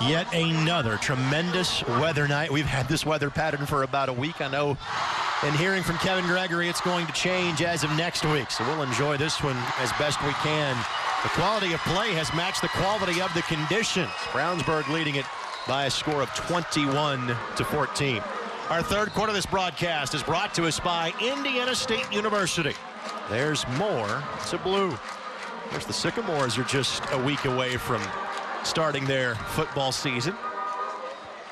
Yet another tremendous weather night. We've had this weather pattern for about a week. I know, and hearing from Kevin Gregory, it's going to change as of next week. So we'll enjoy this one as best we can. The quality of play has matched the quality of the conditions. Brownsburg leading it by a score of 21-14. Our third quarter of this broadcast is brought to us by Indiana State University. There's more to blue. Of course, the Sycamores are just a week away from starting their football season.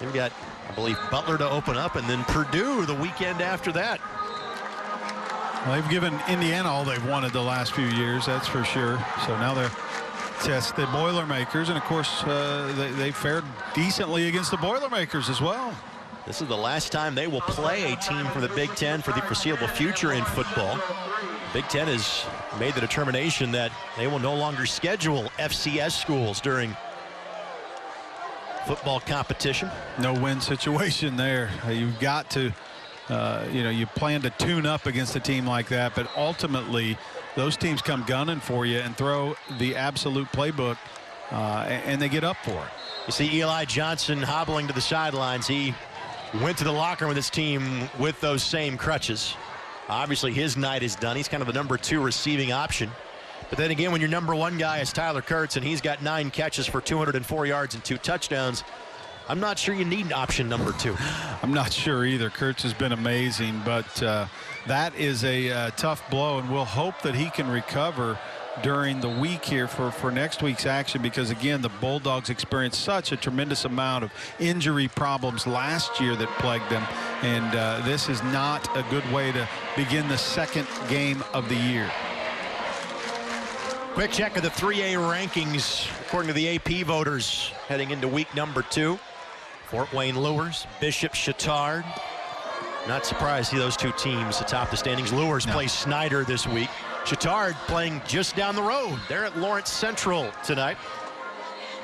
They've got, I believe, Butler to open up, and then Purdue the weekend after that. Well, they've given Indiana all they've wanted the last few years, that's for sure. So now they're test the Boilermakers, and of course they fared decently against the Boilermakers as well. This is the last time they will play a team from the Big Ten for the foreseeable future in football. Big Ten has made the determination that they will no longer schedule FCS schools during football competition. No win situation there. You've got to, you plan to tune up against a team like that, but ultimately those teams come gunning for you and throw the absolute playbook, and they get up for it. You see Eli Johnson hobbling to the sidelines. He went to the locker room with his team with those same crutches. Obviously, his night is done. He's kind of the number 2 receiving option. But then again, when your number 1 guy is Tyler Kurtz and he's got 9 catches for 204 yards and 2 touchdowns, I'm not sure you need option number 2. I'm not sure either. Kurtz has been amazing, but that is a tough blow, and we'll hope that he can recover during the week here for next week's action, because again, the Bulldogs experienced such a tremendous amount of injury problems last year that plagued them, and this is not a good way to begin the second game of the year. Quick check of the 3A rankings according to the AP voters heading into week number 2. Fort Wayne Lures, Bishop Chittard. Not surprised to see those two teams atop the standings. Lures plays Snyder this week. Chittard playing just down the road. They're at Lawrence Central tonight.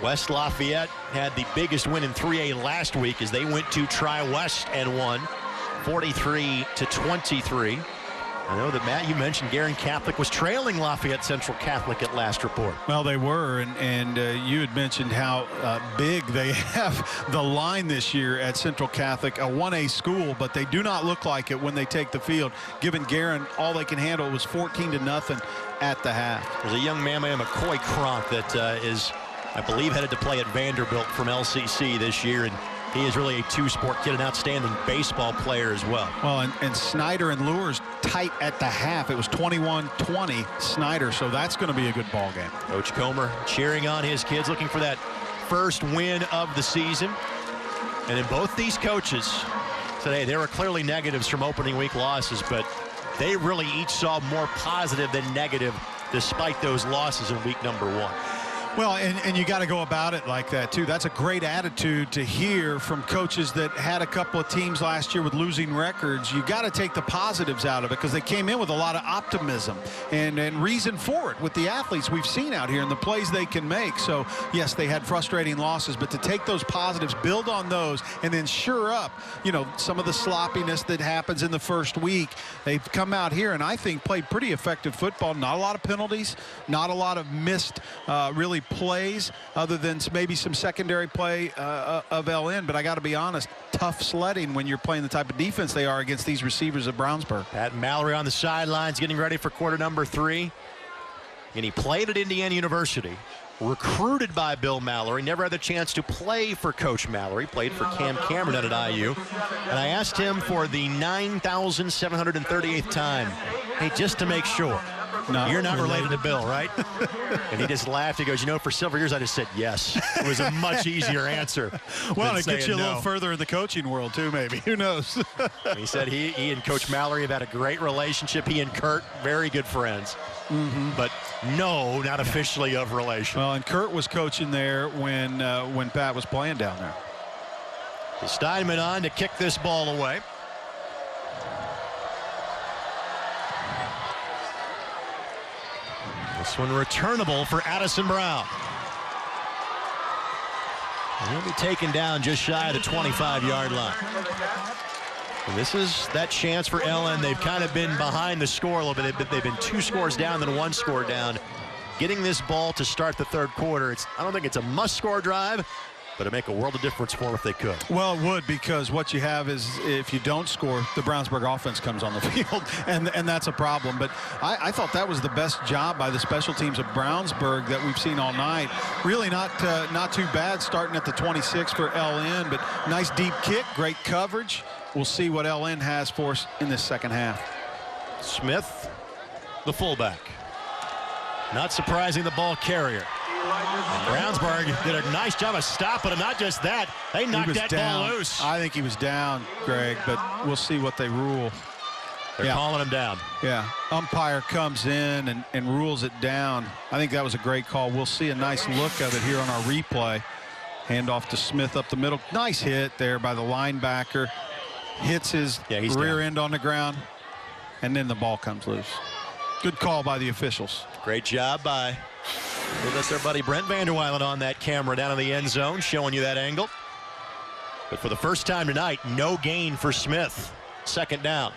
West Lafayette had the biggest win in 3A last week as they went to Tri-West and won 43-23. I know that, Matt, you mentioned Guerin Catholic was trailing Lafayette Central Catholic at last report. Well, they were, and you had mentioned how big they have the line this year at Central Catholic, a 1A school, but they do not look like it when they take the field. Given Guerin all they can handle, it was 14-0 at the half. There's a young man named McCoy Cronk that is, I believe, headed to play at Vanderbilt from LCC this year, and he is really a two-sport kid, an outstanding baseball player as well. Well, and Snyder and Lures tight at the half. It was 21-20 Snyder, so that's going to be a good ball game. Coach Comer cheering on his kids, looking for that first win of the season. And in both these coaches today, there were clearly negatives from opening week losses, but they really each saw more positive than negative despite those losses in week number 1. Well, and you got to go about it like that, too. That's a great attitude to hear from coaches that had a couple of teams last year with losing records. You got to take the positives out of it because they came in with a lot of optimism and reason for it with the athletes we've seen out here and the plays they can make. So, yes, they had frustrating losses, but to take those positives, build on those, and then sure up, some of the sloppiness that happens in the first week. They've come out here and I think played pretty effective football. Not a lot of penalties, not a lot of missed really plays other than maybe some secondary play of LN, but I got to be honest, tough sledding when you're playing the type of defense they are against these receivers at Brownsburg. Pat Mallory on the sidelines getting ready for quarter number 3, and he played at Indiana University, recruited by Bill Mallory, never had the chance to play for Coach Mallory, played for Cam Cameron at IU, and I asked him for the 9,738th time, hey, just to make sure. No, you're not related to Bill, right? And he just laughed. He goes, for several years I just said yes. It was a much easier answer. Well, it gets you a little further in the coaching world, too, maybe. Who knows? He said he and Coach Mallory have had a great relationship. He and Kurt, very good friends. But no, not officially of relation. Well, and Kurt was coaching there when Pat was playing down there. Steinman on to kick this ball away. This one returnable for Addison Brown. And he'll be taken down just shy of the 25-yard line. And this is that chance for LN. They've kind of been behind the score a little bit. They've been 2 scores down, then 1 score down. getting this ball to start the third quarter. I don't think it's a must-score drive, but it'd make a world of difference for them if they could. Well, it would, because what you have is if you don't score, the Brownsburg offense comes on the field, and that's a problem. But I thought that was the best job by the special teams of Brownsburg that we've seen all night. Really not too bad starting at the 26 for LN, but nice deep kick, great coverage. We'll see what LN has for us in this second half. Smith, the fullback. Not surprising, the ball carrier. Brownsburg did a nice job of stopping him. Not just that, they knocked that ball loose. I think he was down, Greg, but we'll see what they rule. They're calling him down. Yeah, umpire comes in and rules it down. I think that was a great call. We'll see a nice look of it here on our replay. Handoff to Smith up the middle. Nice hit there by the linebacker. Hits his rear end on the ground, and then the ball comes loose. Good call by the officials. Great job by that's our buddy Brent Vanderweilen on that camera down in the end zone, showing you that angle. But for the first time tonight, no gain for Smith. Second down.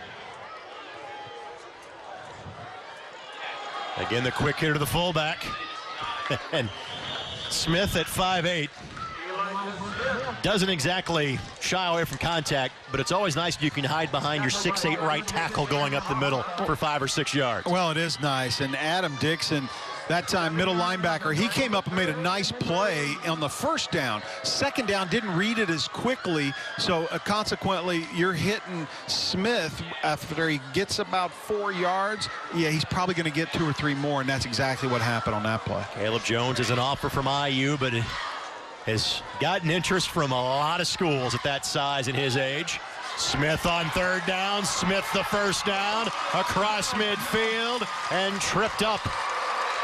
Again, the quick hitter to the fullback. And Smith at 5'8". Doesn't exactly shy away from contact, but it's always nice if you can hide behind your 6'8" right tackle going up the middle for 5 or 6 yards. Well, it is nice. And Adam Dixon, that time middle linebacker, he came up and made a nice play on the first down. Second down, didn't read it as quickly, so consequently you're hitting Smith after he gets about 4 yards. Yeah, he's probably going to get 2 or 3 more, and that's exactly what happened on that play. Caleb Jones is an offer from IU, but has gotten interest from a lot of schools at that size and his age. Smith on third down. Smith the first down across midfield and tripped up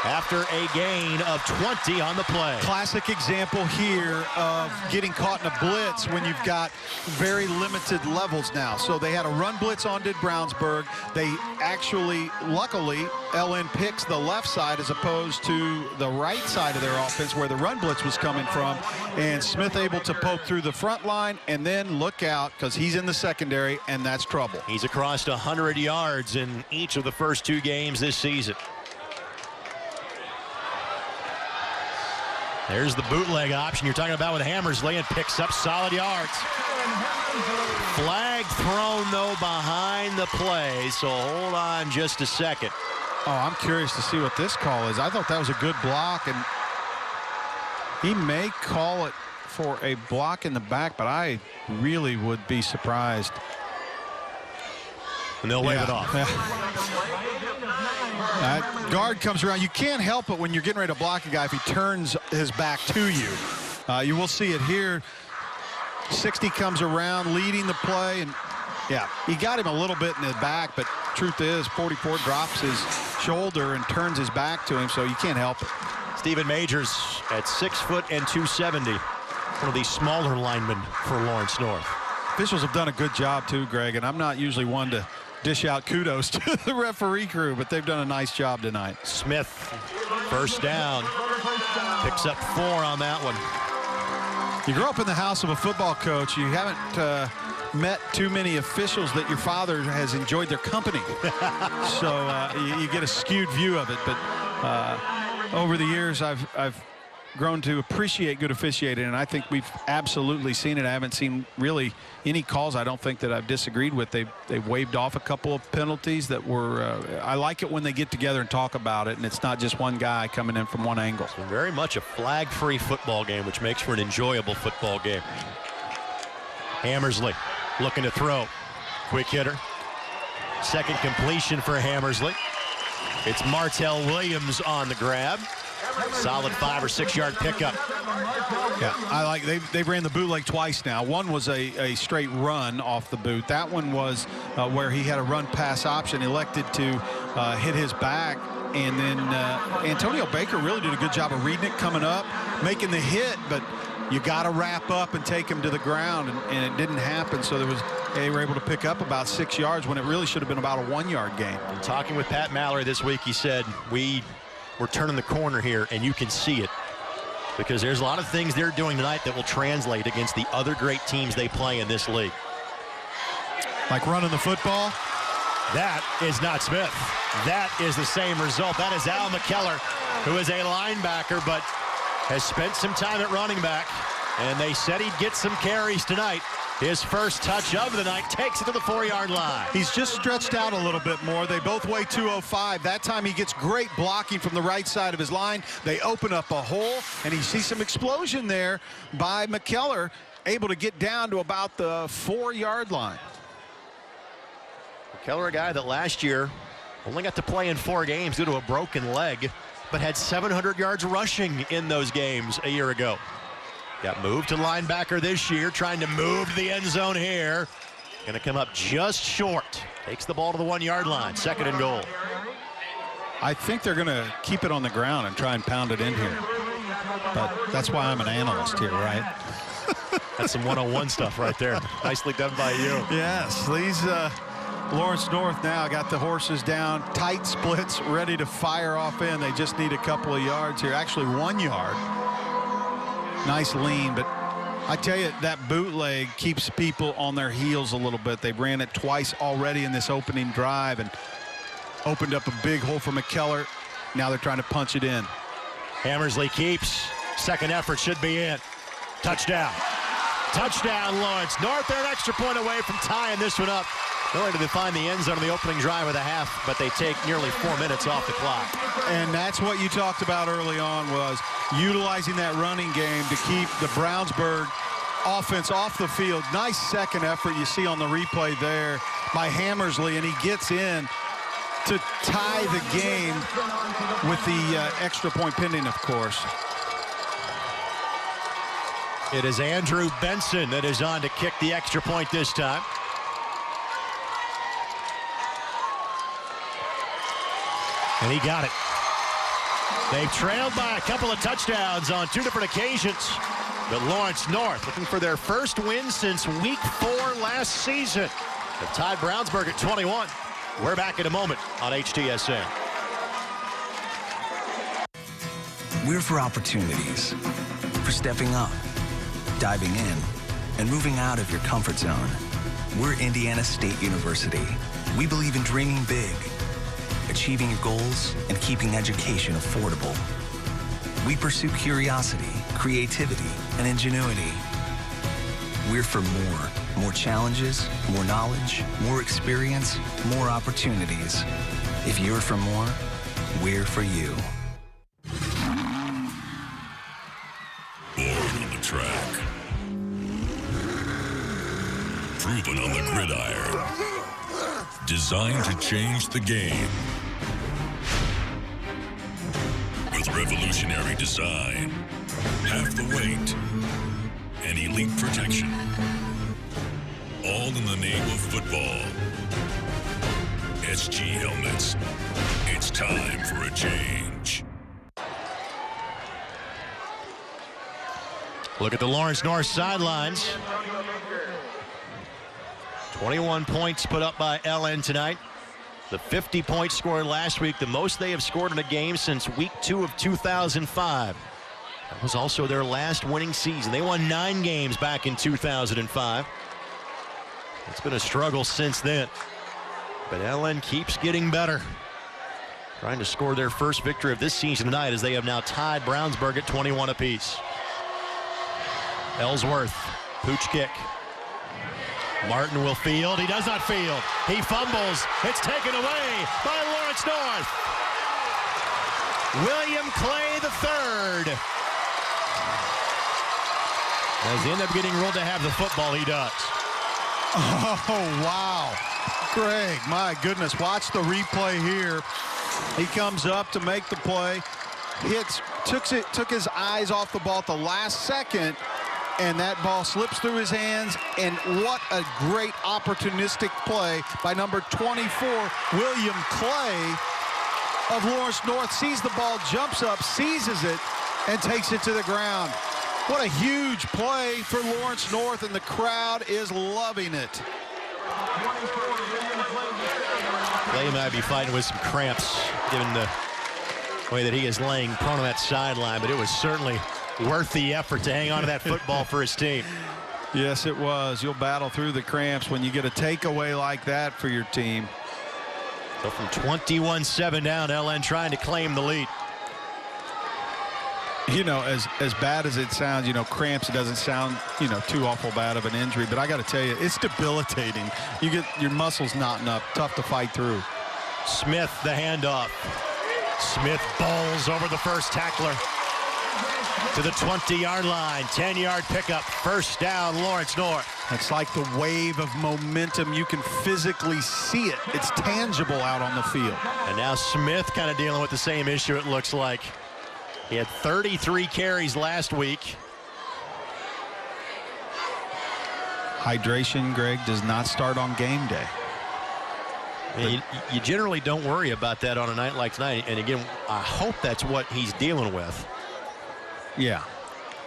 after a gain of 20 on the play. Classic example here of getting caught in a blitz when you've got very limited levels now. So they had a run blitz on did Brownsburg. They actually, luckily, LN picks the left side as opposed to the right side of their offense where the run blitz was coming from. And Smith able to poke through the front line, and then look out because he's in the secondary, and that's trouble. He's across 100 yards in each of the first 2 games this season. There's the bootleg option you're talking about with Hammersley, and picks up solid yards. Flag thrown, though, behind the play, so hold on just a second. Oh, I'm curious to see what this call is. I thought that was a good block, and he may call it for a block in the back, but I really would be surprised. And they'll wave it off. Guard comes around. You can't help it when you're getting ready to block a guy if he turns his back to you. You will see it here. 60 comes around, leading the play, and yeah, he got him a little bit in the back, but truth is 44 drops his shoulder and turns his back to him, so you can't help it. Stephen Majors at 6 foot and 270. One of the smaller linemen for Lawrence North. Officials have done a good job too, Greg, and I'm not usually one to dish out kudos to the referee crew, but they've done a nice job tonight. Smith, first down, picks up 4 on that one. You grow up in the house of a football coach. You haven't met too many officials that your father has enjoyed their company. So you get a skewed view of it. But over the years, I've grown to appreciate good officiating, and I think we've absolutely seen it. I haven't seen really any calls I don't think that I've disagreed with. They've waved off a couple of penalties that were I like it when they get together and talk about it, and it's not just one guy coming in from one angle. So very much a flag-free football game, which makes for an enjoyable football game. Hammersley looking to throw. Quick hitter. Second completion for Hammersley. It's Martell Williams on the grab. Solid 5 or 6 yard pickup. Yeah, I like they ran the bootleg twice now. One was a straight run off the boot. That one was where he had a run pass option, elected to hit his back, and then Antonio Baker really did a good job of reading it coming up, making the hit, but you got to wrap up and take him to the ground, and it didn't happen. So they were able to pick up about 6 yards when it really should have been about a 1 yard gain. And talking with Pat Mallory this week, he said we're turning the corner here, and you can see it, because there's a lot of things they're doing tonight that will translate against the other great teams they play in this league. Like running the football? That is not Smith. That is the same result. That is Al McKellar who is a linebacker but has spent some time at running back. And they said he'd get some carries tonight. His first touch of the night takes it to the 4-yard line. He's just stretched out a little bit more. They both weigh 205. That time he gets great blocking from the right side of his line. They open up a hole, and you see some explosion there by McKellar, able to get down to about the 4-yard line. McKellar, a guy that last year only got to play in 4 games due to a broken leg, but had 700 yards rushing in those games a year ago. Got moved to linebacker this year, trying to move to the end zone here. Going to come up just short. Takes the ball to the 1-yard line. 2nd and goal. I think they're going to keep it on the ground and try and pound it in here. But that's why I'm an analyst here, right? That's some one-on-one stuff right there. Nicely done by you. Yes, these Lawrence North now got the horses down. Tight splits, ready to fire off in. They just need a couple of yards here. Actually, 1 yard. Nice lean, but I tell you, that bootleg keeps people on their heels a little bit. They ran it twice already in this opening drive and opened up a big hole for McKellar. Now they're trying to punch it in. Hammersley keeps. 2nd effort should be in. Touchdown. Touchdown, Lawrence North. They're an extra point away from tying this one up. Not only did they find the end zone in the opening drive of the half, but they take nearly 4 minutes off the clock. And that's what you talked about early on, was utilizing that running game to keep the Brownsburg offense off the field. Nice 2nd effort you see on the replay there by Hammersley, and he gets in to tie the game with the extra point pending, of course. It is Andrew Benson that is on to kick the extra point this time. And he got it. They've trailed by a couple of touchdowns on 2 different occasions. But Lawrence North looking for their first win since week 4 last season. They've tied Brownsburg at 21. We're back in a moment on HTSN. We're for opportunities, for stepping up, diving in, and moving out of your comfort zone. We're Indiana State University. We believe in dreaming big, achieving your goals, and keeping education affordable. We pursue curiosity, creativity, and ingenuity. We're for more challenges, more knowledge, more experience, more opportunities. If you're for more, we're for you. Born on the track, proven on the gridiron, designed to change the game. With revolutionary design, half the weight, and elite protection. All in the name of football. SG helmets. It's time for a change. Look at the Lawrence North sidelines. 21 points put up by LN tonight. The 50 points scored last week, the most they have scored in a game since week 2 of 2005. That was also their last winning season. They won 9 games back in 2005. It's been a struggle since then. But LN keeps getting better. Trying to score their first victory of this season tonight, as they have now tied Brownsburg at 21 apiece. Ellsworth, pooch kick. Martin will field. He does not field. He fumbles. It's taken away by Lawrence North. William Clay III. As they end up getting ruled to have the football, he does. Oh, wow. Greg, my goodness, watch the replay here. He comes up to make the play. Took his eyes off the ball at the last second, and that ball slips through his hands. And what a great opportunistic play by number 24, William Clay of Lawrence North. Sees the ball, jumps up, seizes it, and takes it to the ground. What a huge play for Lawrence North, and the crowd is loving it. Clay might be fighting with some cramps, given the way that he is laying prone on that sideline, but it was certainly worth the effort to hang on to that football for his team. Yes, it was. You'll battle through the cramps when you get a takeaway like that for your team. So from 21-7 down, LN trying to claim the lead. You know, as bad as it sounds, you know, cramps, it doesn't sound, you know, too awful bad of an injury. But I got to tell you, it's debilitating. You get your muscles knotting up, tough to fight through. Smith, the handoff. Smith bowls over the first tackler to the 20-yard line. 10-yard pickup. First down, Lawrence North. It's like the wave of momentum. You can physically see it. It's tangible out on the field. And now Smith kind of dealing with the same issue, it looks like. He had 33 carries last week. Hydration, Greg, does not start on game day. You generally don't worry about that on a night like tonight. And again, I hope that's what he's dealing with. Yeah.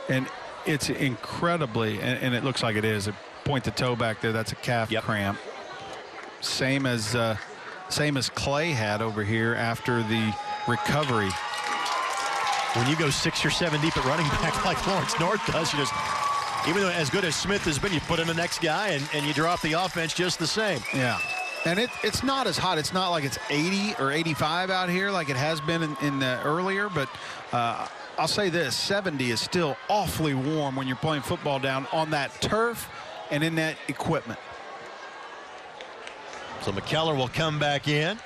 And it's incredibly, and it looks like it is. Point the toe back there, that's a calf cramp. Same as Clay had over here after the recovery. When you go 6 or 7 deep at running back like Lawrence North does, you just, even though as good as Smith has been, you put in the next guy and you drop the offense just the same. Yeah. And it's not as hot. It's not like it's 80 or 85 out here like it has been in earlier, but I'll say this, 70 is still awfully warm when you're playing football down on that turf and in that equipment. So McKellar will come back in.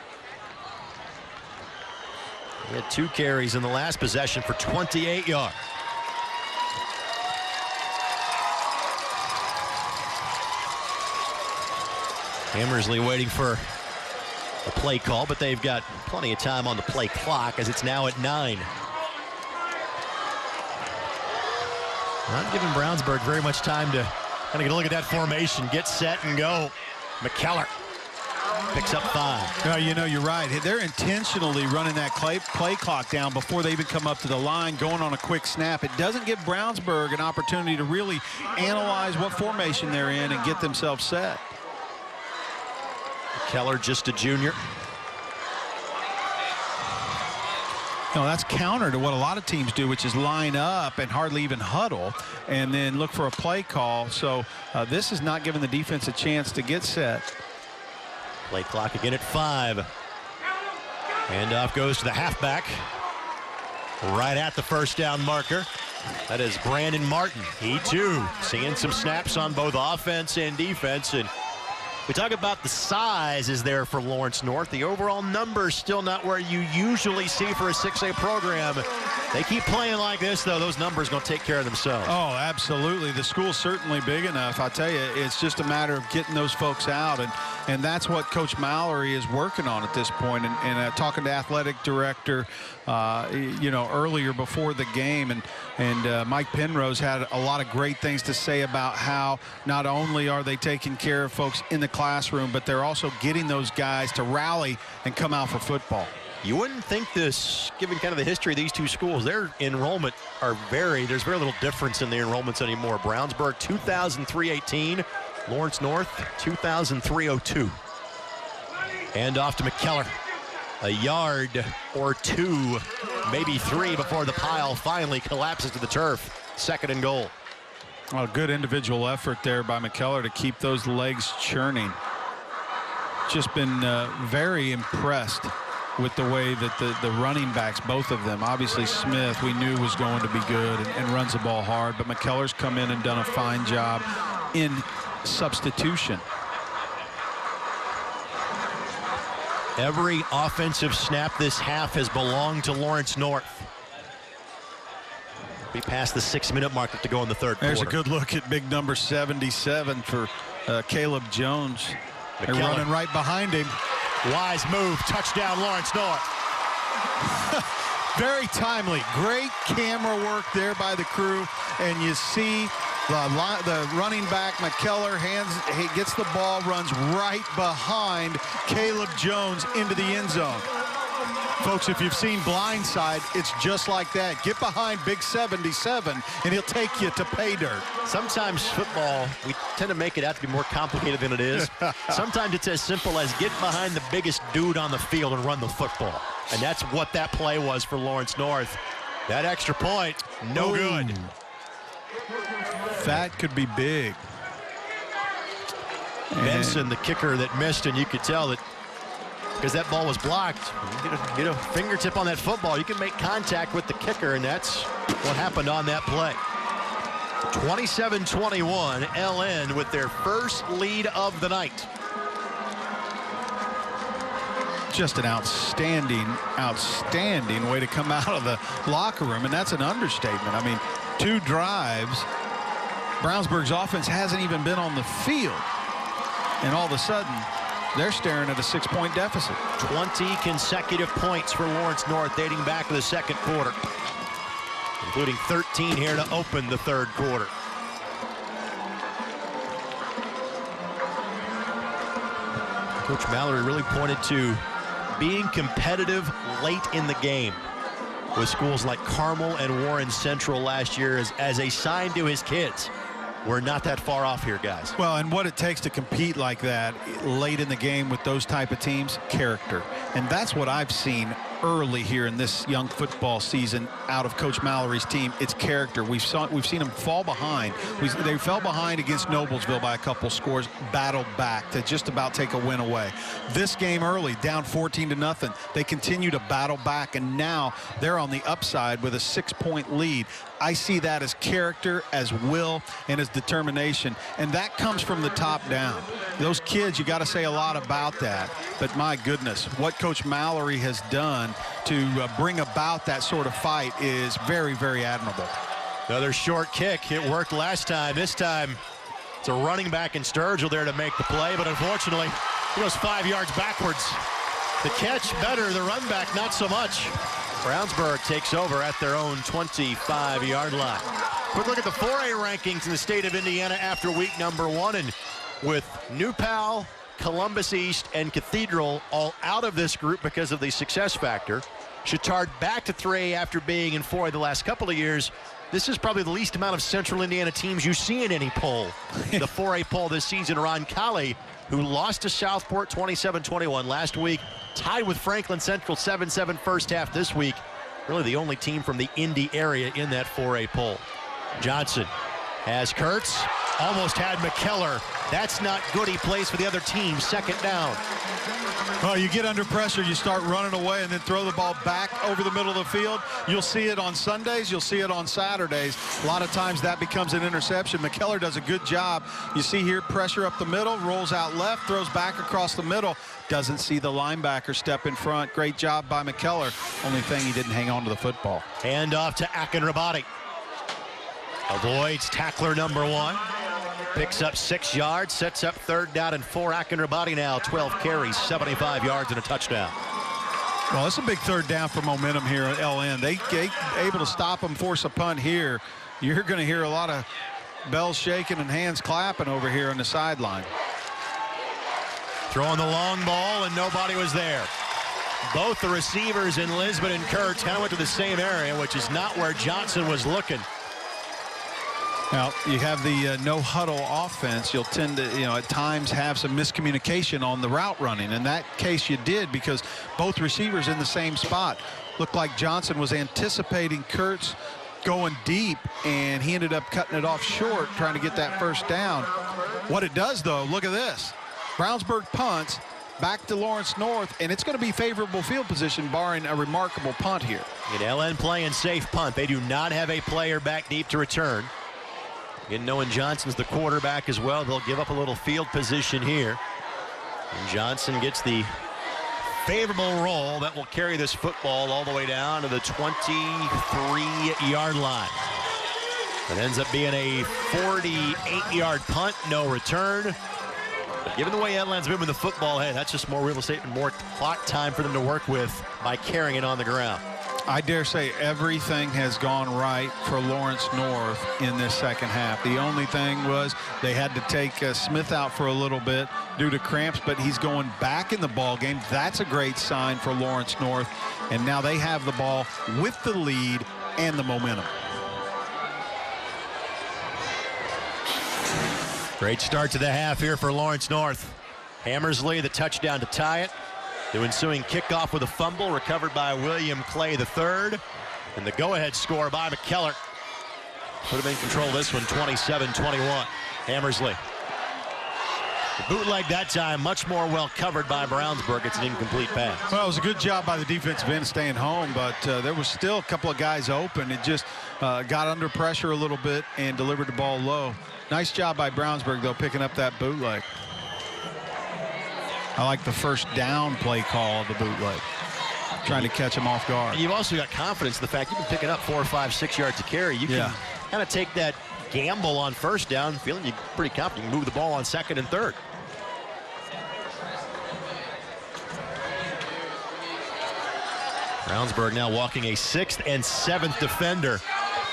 He had 2 carries in the last possession for 28 yards. Hammersley waiting for a play call, but they've got plenty of time on the play clock as it's now at 9. Not giving Brownsburg very much time to kind of get a look at that formation, get set and go. McKellar picks up 5. No, you know, you're right. They're intentionally running that play clock down before they even come up to the line, going on a quick snap. It doesn't give Brownsburg an opportunity to really analyze what formation they're in and get themselves set. McKellar, just a junior. No, that's counter to what a lot of teams do, which is line up and hardly even huddle and then look for a play call. So this is not giving the defense a chance to get set. Play clock again at 5. Handoff goes to the halfback. Right at the first down marker. That is Brandon Martin. He too seeing some snaps on both offense and defense. And we talk about the size is there for Lawrence North. The overall number is still not where you usually see for a 6A program. They keep playing like this, though. Those numbers are going to take care of themselves. Oh, absolutely. The school's certainly big enough. I tell you, it's just a matter of getting those folks out. And that's what Coach Mallory is working on at this point. And talking to athletic director, you know, earlier before the game. And Mike Penrose had a lot of great things to say about how not only are they taking care of folks in the classroom, but they're also getting those guys to rally and come out for football. You wouldn't think this, given kind of the history of these two schools, their enrollment there's very little difference in the enrollments anymore. Brownsburg, 2,318. Lawrence North, 2,302. And off to McKellar. A yard or 2, maybe 3 before the pile finally collapses to the turf. 2nd and goal. Well, good individual effort there by McKellar to keep those legs churning. Just been very impressed with the way that the running backs, both of them, obviously Smith we knew was going to be good and runs the ball hard, but McKellar's come in and done a fine job in substitution. Every offensive snap this half has belonged to Lawrence North. We passed the 6-minute mark to go in the third quarter. There's a good look at big number 77 for Caleb Jones. McKellar. They're running right behind him. Wise move, touchdown Lawrence North. Very timely, great camera work there by the crew, and you see the running back McKellar he gets the ball, runs right behind Caleb Jones into the end zone. Folks, if you've seen Blindside, it's just like that. Get behind big 77, and he'll take you to pay dirt. Sometimes football, we tend to make it out to be more complicated than it is. Sometimes it's as simple as get behind the biggest dude on the field and run the football. And that's what that play was for Lawrence North. That extra point, no good. That could be big. Benson, the kicker that missed, and you could tell that because that ball was blocked. You get a fingertip on that football, you can make contact with the kicker, and that's what happened on that play. 27-21, LN with their first lead of the night. Just an outstanding way to come out of the locker room, and that's an understatement. I mean, 2 drives. Brownsburg's offense hasn't even been on the field, and all of a sudden they're staring at a 6-point deficit. 20 consecutive points for Lawrence North dating back to the second quarter, including 13 here to open the third quarter. Coach Mallory really pointed to being competitive late in the game with schools like Carmel and Warren Central last year as a sign to his kids. We're not that far off here, guys. Well, and what it takes to compete like that late in the game with those type of teams, character. And that's what I've seen early here in this young football season out of Coach Mallory's team. It's character. We've seen them fall behind. They fell behind against Noblesville by a couple scores, battled back to just about take a win away. This game early, down 14-0. They continue to battle back, and now they're on the upside with a 6-point lead. I see that as character, as will, and as determination, and that comes from the top down. Those kids, you got to say a lot about that, but my goodness, what Coach Mallory has done to bring about that sort of fight is very, very admirable. Another short kick. It worked last time. This time, it's a running back in Sturgill there to make the play, but unfortunately, he goes 5 yards backwards. The catch better, the run back not so much. Brownsburg takes over at their own 25-yard line. Quick look at the 4A rankings in the state of Indiana after week number 1, and with New Pal, Columbus East, and Cathedral all out of this group because of the success factor. Chittard back to 3A after being in 4A the last couple of years. This is probably the least amount of Central Indiana teams you see in any poll. The 4A poll this season, Roncalli, who lost to Southport 27-21 last week, tied with Franklin Central 7-7 first half this week. Really the only team from the Indy area in that 4A poll. Johnson has Kurtz, almost had McKellar. That's not good. He plays for the other team. Second down. Well, you get under pressure, you start running away and then throw the ball back over the middle of the field. You'll see it on Sundays. You'll see it on Saturdays. A lot of times that becomes an interception. McKellar does a good job. You see here, pressure up the middle, rolls out left, throws back across the middle. Doesn't see the linebacker step in front. Great job by McKellar. Only thing, he didn't hang on to the football. Hand off to Akinrabati. Avoids tackler number 1. Picks up 6 yards, sets up 3rd down and 4. Akinrabati now 12 carries, 75 yards and a touchdown. Well, it's a big 3rd down for momentum here at LN. They able to stop them, force a punt here. You're going to hear a lot of bells shaking and hands clapping over here on the sideline. Throwing the long ball and nobody was there. Both the receivers in Lisbon and Kurtz kind of went to the same area, which is not where Johnson was looking. Now, you have the no-huddle offense. You'll tend to, at times have some miscommunication on the route running. In that case, you did because both receivers in the same spot. Looked like Johnson was anticipating Kurtz going deep, and he ended up cutting it off short, trying to get that 1st down. What it does, though, look at this. Brownsburg punts back to Lawrence North, and it's going to be favorable field position, barring a remarkable punt here. Get LN playing safe punt. They do not have a player back deep to return. And knowing Johnson's the quarterback as well, they'll give up a little field position here. And Johnson gets the favorable roll that will carry this football all the way down to the 23-yard line. It ends up being a 48-yard punt, no return. But given the way LN's moving the football, hey, that's just more real estate and more clock time for them to work with by carrying it on the ground. I dare say everything has gone right for Lawrence North in this second half. The only thing was they had to take Smith out for a little bit due to cramps, but he's going back in the ball game. That's a great sign for Lawrence North, and now they have the ball with the lead and the momentum. Great start to the half here for Lawrence North. Hammersley the touchdown to tie it. The ensuing kickoff with a fumble recovered by William Clay III. And the go-ahead score by McKellar. Put him in control of this one, 27-21. Hammersley The bootleg that time, much more well covered by Brownsburg. It's an incomplete pass. Well, it was a good job by the defensive end staying home, but there was still a couple of guys open. It just got under pressure a little bit and delivered the ball low. Nice job by Brownsburg, though, picking up that bootleg. I like the first down play call of the bootleg, trying to catch him off guard. And you've also got confidence in the fact you've been picking up 4, 5, 6 yards to carry. You can kind of take that gamble on first down, feeling you're pretty confident you can move the ball on second and third. Brownsburg now walking a 6th and 7th defender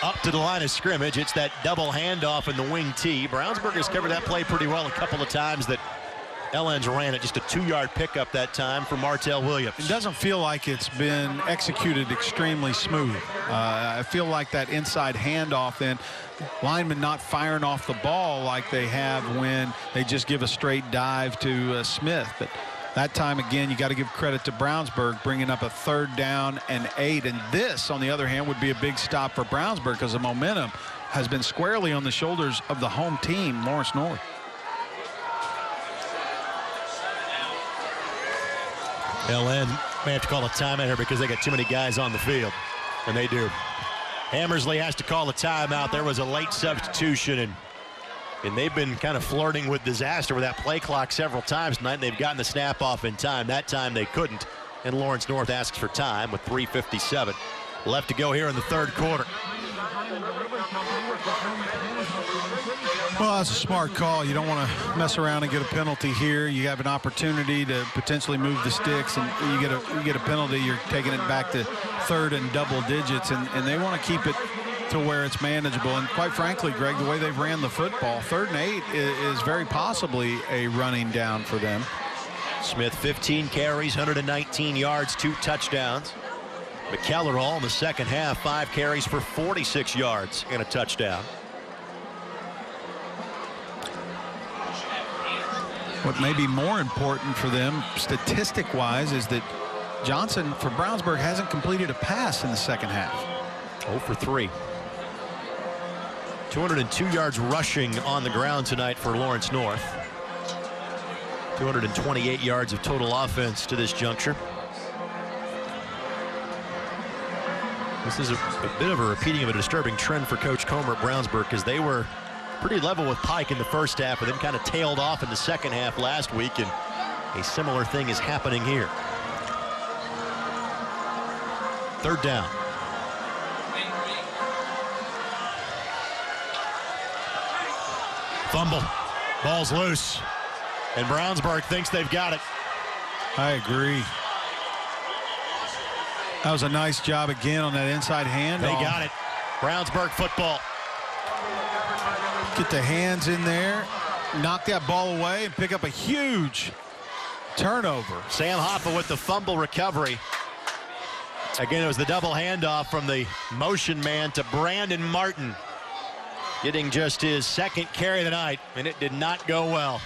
up to the line of scrimmage. It's that double handoff in the wing T. Brownsburg has covered that play pretty well a couple of times that LN's ran it. Just a 2-yard pickup that time for Martell Williams. It doesn't feel like it's been executed extremely smooth. I feel like that inside handoff, then linemen not firing off the ball like they have when they just give a straight dive to Smith. But that time, again, you got to give credit to Brownsburg, bringing up a 3rd down and 8. And this, on the other hand, would be a big stop for Brownsburg because the momentum has been squarely on the shoulders of the home team, Lawrence North. LN may have to call a timeout here because they got too many guys on the field, and they do. Hammersley has to call a timeout. There was a late substitution, and they've been kind of flirting with disaster with that play clock several times tonight. They've gotten the snap off in time. That time they couldn't, and Lawrence North asks for time with 3:57 left to go here in the 3rd quarter. Well, that's a smart call. You don't want to mess around and get a penalty here. You have an opportunity to potentially move the sticks, and you get a penalty. You're taking it back to 3rd and double digits, and they want to keep it to where it's manageable. And quite frankly, Greg, the way they've ran the football, 3rd and 8 is very possibly a running down for them. Smith, 15 carries, 119 yards, 2 touchdowns. McKellar all in the second half, 5 carries for 46 yards and a touchdown. What may be more important for them statistic-wise is that Johnson for Brownsburg hasn't completed a pass in the second half. 0 for 3. 202 yards rushing on the ground tonight for Lawrence North. 228 yards of total offense to this juncture. This is a bit of a repeating of a disturbing trend for Coach Comer at Brownsburg, because they were pretty level with Pike in the first half, and then kind of tailed off in the second half last week, and a similar thing is happening here. 3rd down. Fumble. Ball's loose. And Brownsburg thinks they've got it. I agree. That was a nice job again on that inside handoff. They got it. Brownsburg football. Get the hands in there, knock that ball away, and pick up a huge turnover. Sam Hoffa with the fumble recovery. Again, it was the double handoff from the motion man to Brandon Martin, getting just his 2nd carry of the night, and it did not go well.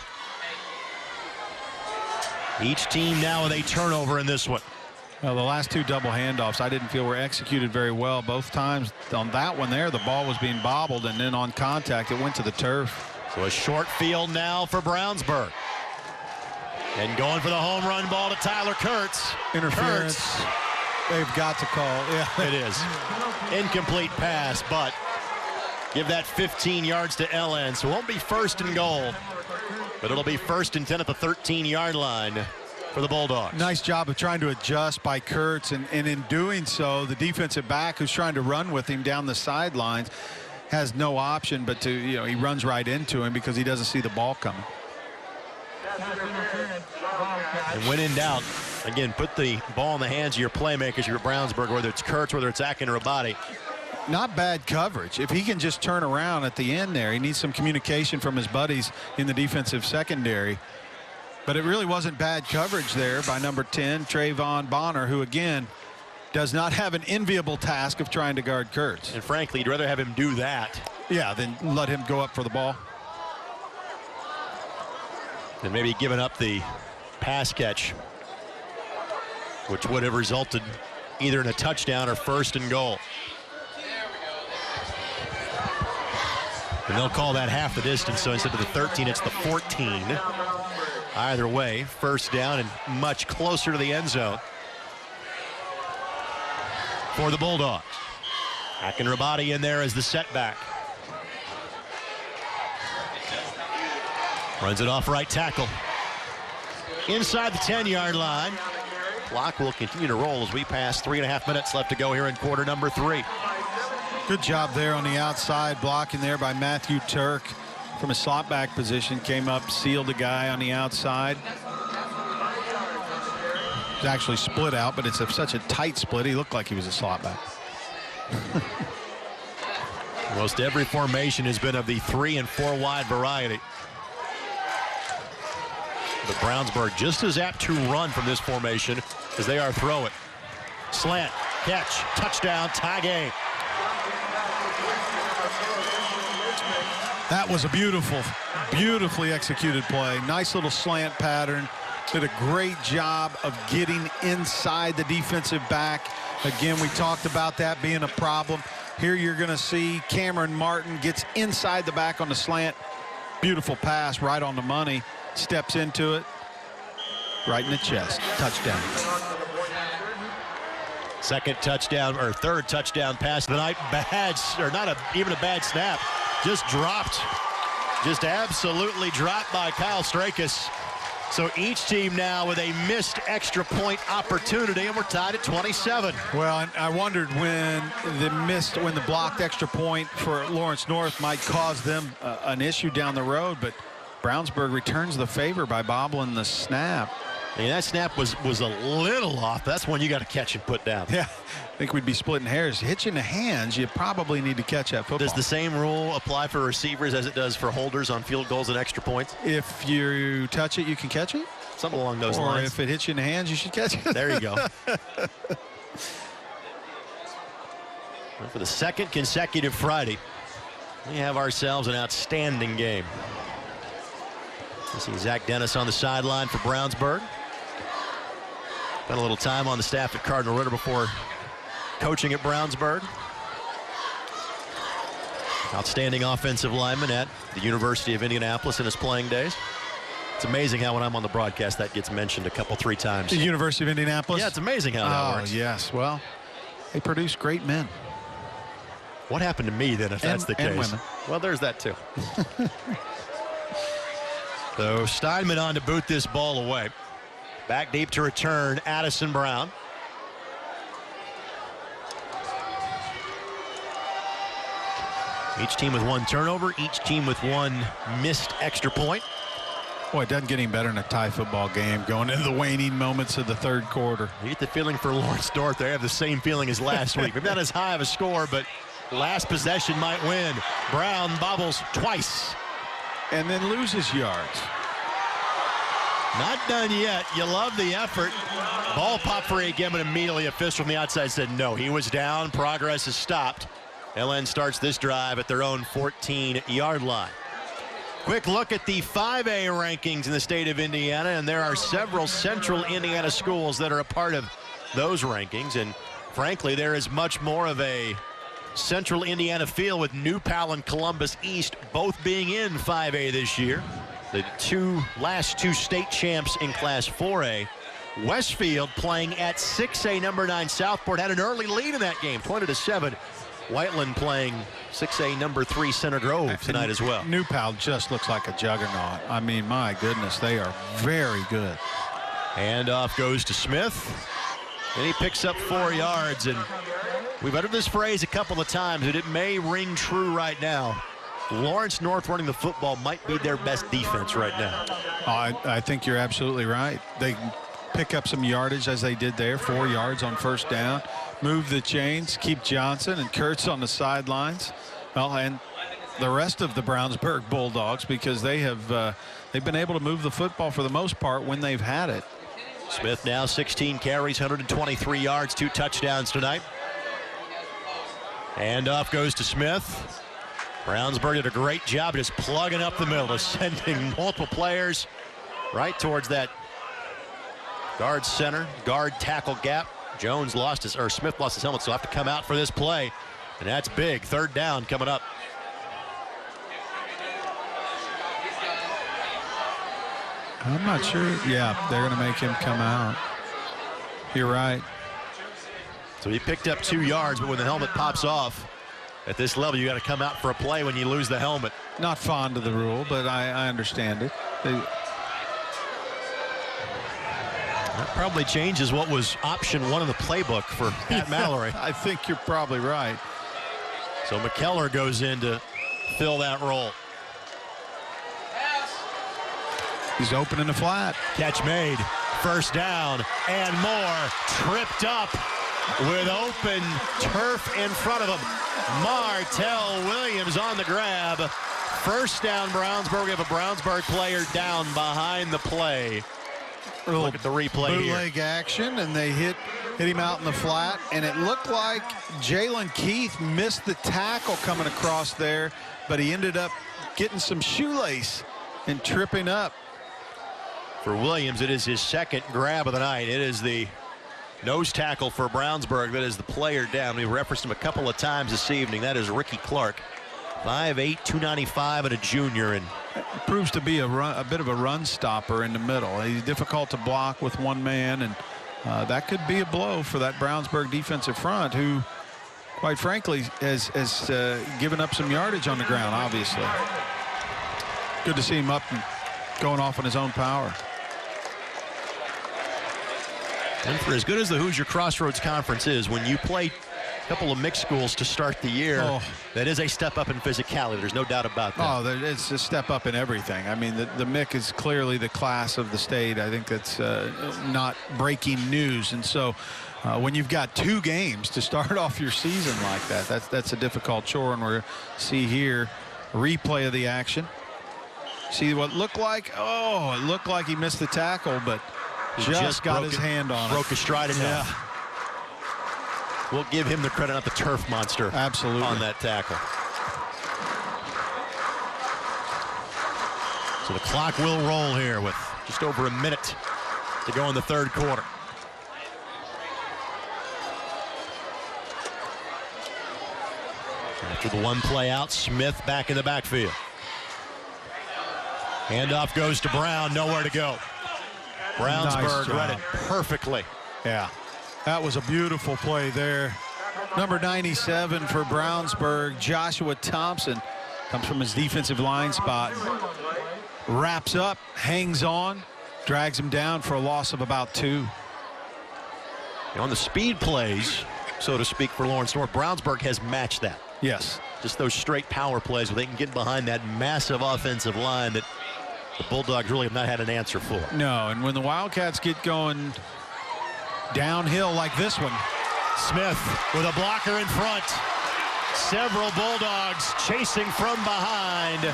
Each team now with a turnover in this one. Well, the last 2 double handoffs I didn't feel were executed very well. Both times on that one there, the ball was being bobbled, and then on contact, it went to the turf. So a short field now for Brownsburg. And going for the home run ball to Tyler Kurtz. Interference. Kurtz. They've got to call. Yeah, it is. Incomplete pass, but give that 15 yards to LN. So it won't be 1st and goal, but it'll be 1st and 10 at the 13-yard line for the Bulldogs. Nice job of trying to adjust by Kurtz, and in doing so, the defensive back who's trying to run with him down the sidelines has no option but to, he runs right into him because he doesn't see the ball coming. And when in doubt, again, put the ball in the hands of your playmakers, your Brownsburg, whether it's Kurtz, whether it's Akin or Abadi. Not bad coverage. If he can just turn around at the end there, he needs some communication from his buddies in the defensive secondary. But it really wasn't bad coverage there by number 10, Trayvon Bonner, who, again, does not have an enviable task of trying to guard Kurtz. And frankly, you'd rather have him do that. Yeah, than let him go up for the ball. And maybe giving up the pass catch, which would have resulted either in a touchdown or 1st and goal. And they'll call that half the distance, so instead of the 13, it's the 14. Either way, first down and much closer to the end zone for the Bulldogs. Akinrabadi in there as the setback. Runs it off right tackle. Inside the 10-yard line. Clock will continue to roll as we pass 3.5 minutes left to go here in quarter number 3. Good job there on the outside, blocking there by Matthew Turk from a slot back position. Came up, sealed the guy on the outside. It's actually split out, but it's such a tight split. He looked like he was a slot back. Most every formation has been of the 3 and 4 wide variety. But Brownsburg just as apt to run from this formation as they are throw it. Slant, catch, touchdown, tie game. That was a beautifully executed play. Nice little slant pattern. Did a great job of getting inside the defensive back. Again, we talked about that being a problem. Here you're going to see Cameron Martin gets inside the back on the slant. Beautiful pass right on the money. Steps into it. Right in the chest. Touchdown. Second touchdown, or third touchdown pass of the night. Bad, or not even a bad snap. Just dropped. Just absolutely dropped by Kyle Strakis. So each team now with a missed extra point opportunity, and we're tied at 27. Well, I wondered when the blocked extra point for Lawrence North might cause them an issue down the road, but Brownsburg returns the favor by bobbling the snap. I mean, that snap was a little off. That's one you got to catch and put down. Yeah, I think we'd be splitting hairs. Hitching the hands, you probably need to catch that football. Does the same rule apply for receivers as it does for holders on field goals and extra points? If you touch it, you can catch it? Something along those or lines. If it hits you in the hands, you should catch it. There you go. For the second consecutive Friday, we have ourselves an outstanding game. You see Zach Dennis on the sideline for Brownsburg. Spent a little time on the staff at Cardinal Ritter before coaching at Brownsburg. Outstanding offensive lineman at the University of Indianapolis in his playing days. It's amazing how when I'm on the broadcast that gets mentioned a couple, 3 times. The University of Indianapolis? Yeah, it's amazing how that works. Oh, yes. Well, they produce great men. What happened to me then if that's the case? And women. Well, there's that too. So Steinman on to boot this ball away. Back deep to return, Addison Brown. Each team with 1 turnover, each team with 1 missed extra point. Boy, it doesn't get any better in a tie football game going into the waning moments of the third quarter. You get the feeling for Lawrence North. They have the same feeling as last week. Maybe not as high of a score, but last possession might win. Brown bobbles twice. And then loses yards. Not done yet. You love the effort. Ball popped for again, but immediately a official from the outside said no. He was down. Progress is stopped. LN starts this drive at their own 14-yard line. Quick look at the 5A rankings in the state of Indiana, and there are several central Indiana schools that are a part of those rankings. And frankly, there is much more of a central Indiana feel with New Pal and Columbus East both being in 5A this year. The last two state champs in Class 4A. Westfield playing at 6A number 9 Southport had an early lead in that game, 20-7. Whiteland playing 6A number 3 Center Grove tonight as well. New Pal just looks like a juggernaut. I mean, my goodness, they are very good. Handoff goes to Smith, and he picks up 4 yards. And we've uttered this phrase a couple of times, and it may ring true right now. Lawrence North running the football might be their best defense right now. I think you're absolutely right. They pick up some yardage as they did there, 4 yards on first down. Move the chains, keep Johnson and Kurtz on the sidelines. Well, and the rest of the Brownsburg Bulldogs, because they've been able to move the football for the most part when they've had it. Smith now 16 carries, 123 yards, 2 touchdowns tonight. Handoff goes to Smith. Brownsburg did a great job just plugging up the middle, sending multiple players right towards that guard center, guard tackle gap. Smith lost his helmet, so he'll have to come out for this play. And that's big. 3rd down coming up. I'm not sure. Yeah, they're going to make him come out. You're right. So he picked up 2 yards, but when the helmet pops off, at this level, you got to come out for a play when you lose the helmet. Not fond of the rule, but I understand it. That probably changes what was option 1 of the playbook for Pat Mallory. I think you're probably right. So McKellar goes in to fill that role. He's open in the flat. Catch made. First down and more. Tripped up with open turf in front of him. Martell Williams on the grab. First down, Brownsburg. We have a Brownsburg player down behind the play. Look at the replay here. Bootleg action, and they hit him out in the flat, and it looked like Jalen Keith missed the tackle coming across there, but he ended up getting some shoelace and tripping up. For Williams, it is his second grab of the night. It is the nose tackle for Brownsburg that is the player down. We referenced him a couple of times this evening. That is Ricky Clark, 5'8", 295, and a junior. And proves to be a bit of a run stopper in the middle. He's difficult to block with one man, and that could be a blow for that Brownsburg defensive front, who, quite frankly, has given up some yardage on the ground, obviously. Good to see him up and going off on his own power. And for as good as the Hoosier Crossroads Conference is, when you play a couple of mixed schools to start the year, that is a step up in physicality. There's no doubt about that. Oh, it's a step up in everything. I mean, the MIC is clearly the class of the state. I think that's not breaking news. And so when you've got 2 games to start off your season like that, that's a difficult chore. And we're see here a replay of the action. See what looked like? Oh, it looked like he missed the tackle, but just got his hand on it. Broke his stride enough. Yeah. We'll give him the credit, not the turf monster. Absolutely. On that tackle. So the clock will roll here with just over a minute to go in the third quarter. After the one play out, Smith back in the backfield. Handoff goes to Brown, nowhere to go. Brownsburg read it perfectly. Yeah, that was a beautiful play there. Number 97 for Brownsburg, Joshua Thompson, comes from his defensive line spot. Wraps up, hangs on, drags him down for a loss of about 2. On the speed plays, so to speak, for Lawrence North, Brownsburg has matched that. Yes. Just those straight power plays where they can get behind that massive offensive line that the Bulldogs really have not had an answer for. No, and when the Wildcats get going downhill like this one. Smith with a blocker in front. Several Bulldogs chasing from behind.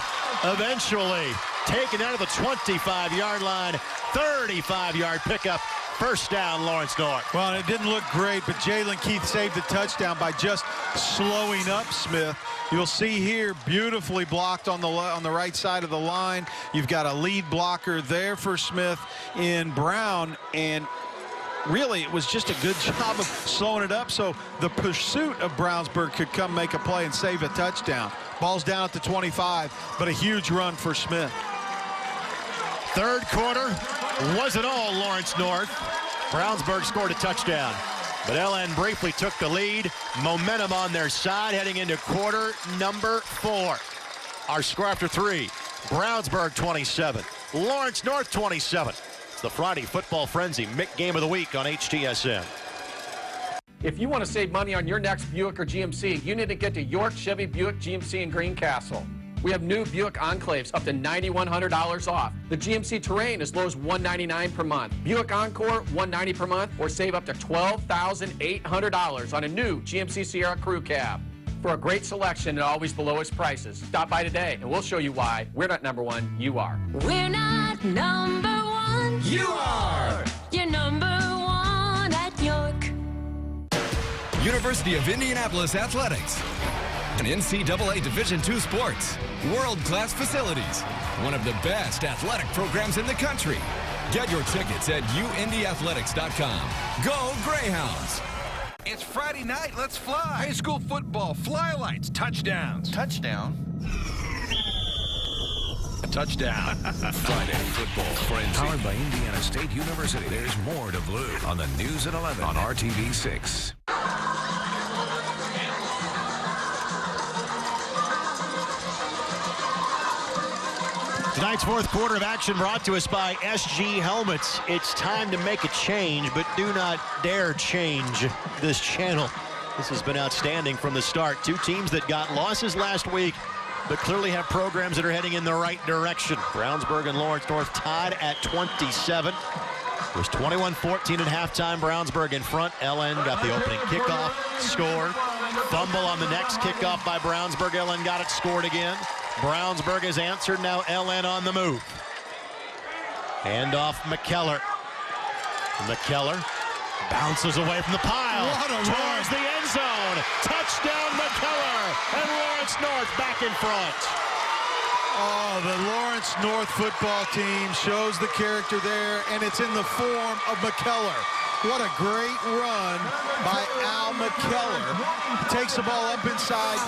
Eventually taken out of the 25-yard line. 35-yard pickup. First down, Lawrence North. Well, it didn't look great, but Jalen Keith saved the touchdown by just slowing up Smith. You'll see here, beautifully blocked on the right side of the line. You've got a lead blocker there for Smith in Brown, and really it was just a good job of slowing it up so the pursuit of Brownsburg could come make a play and save a touchdown. Ball's down at the 25, but a huge run for Smith. Third quarter wasn't all Lawrence North. Brownsburg scored a touchdown, but LN briefly took the lead. Momentum on their side heading into quarter number 4. Our score after 3, Brownsburg 27, Lawrence North 27. It's the Friday Football Frenzy Mick Game of the Week on HTSN. If you want to save money on your next Buick or GMC, you need to get to York Chevy Buick GMC in Greencastle. We have new Buick Enclaves up to $9,100 off. The GMC Terrain as low as $199 per month. Buick Encore $190 per month, or save up to $12,800 on a new GMC Sierra Crew Cab. For a great selection and always the lowest prices, stop by today and we'll show you why we're not number one, you are. We're not number one. You are! You're number one at York. University of Indianapolis Athletics. An NCAA Division II sports. World-class facilities. One of the best athletic programs in the country. Get your tickets at uindyathletics.com. Go Greyhounds! It's Friday night. Let's fly. High school football, fly lights, touchdowns. Touchdown? Touchdown. Friday Football Frenzy. Powered by Indiana State University. There's more to Blue on the News at 11 on RTV 6. Tonight's fourth quarter of action brought to us by SG Helmets. It's time to make a change, but do not dare change this channel. This has been outstanding from the start. Two teams that got losses last week, but clearly have programs that are heading in the right direction. Brownsburg and Lawrence North tied at 27. It was 21-14 at halftime. Brownsburg in front. LN got the opening kickoff, scored. Fumble on the next kickoff by Brownsburg. LN got it, scored again. Brownsburg has answered. Now LN on the move. Handoff McKellar. McKellar bounces away from the pile towards the end zone. Touchdown McKellar, and Lawrence North back in front. Oh, the Lawrence North football team shows the character there, and it's in the form of McKellar. What a great run by Al McKellar. Takes the ball up inside,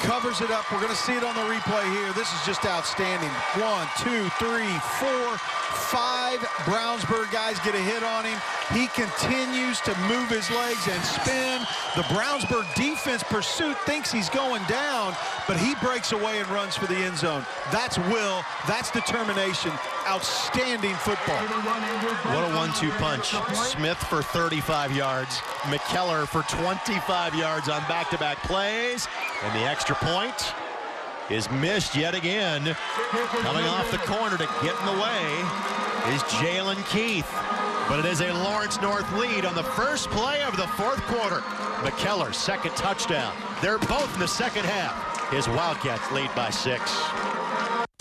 covers it up. We're going to see it on the replay here. This is just outstanding. 1, 2, 3, 4, 5 Brownsburg guys get a hit on him. He continues to move his legs and spin. The Brownsburg defense pursuit thinks he's going down, but he breaks away and runs for the end zone. That's will. That's determination. Outstanding football. What a 1-2 punch. Smith for 35 yards. McKellar for 25 yards on back-to-back plays. And the extra point is missed yet again. Coming off the corner to get in the way is Jalen Keith. But it is a Lawrence North lead on the first play of the fourth quarter. McKellar's second touchdown. They're both in the second half. His Wildcats lead by 6.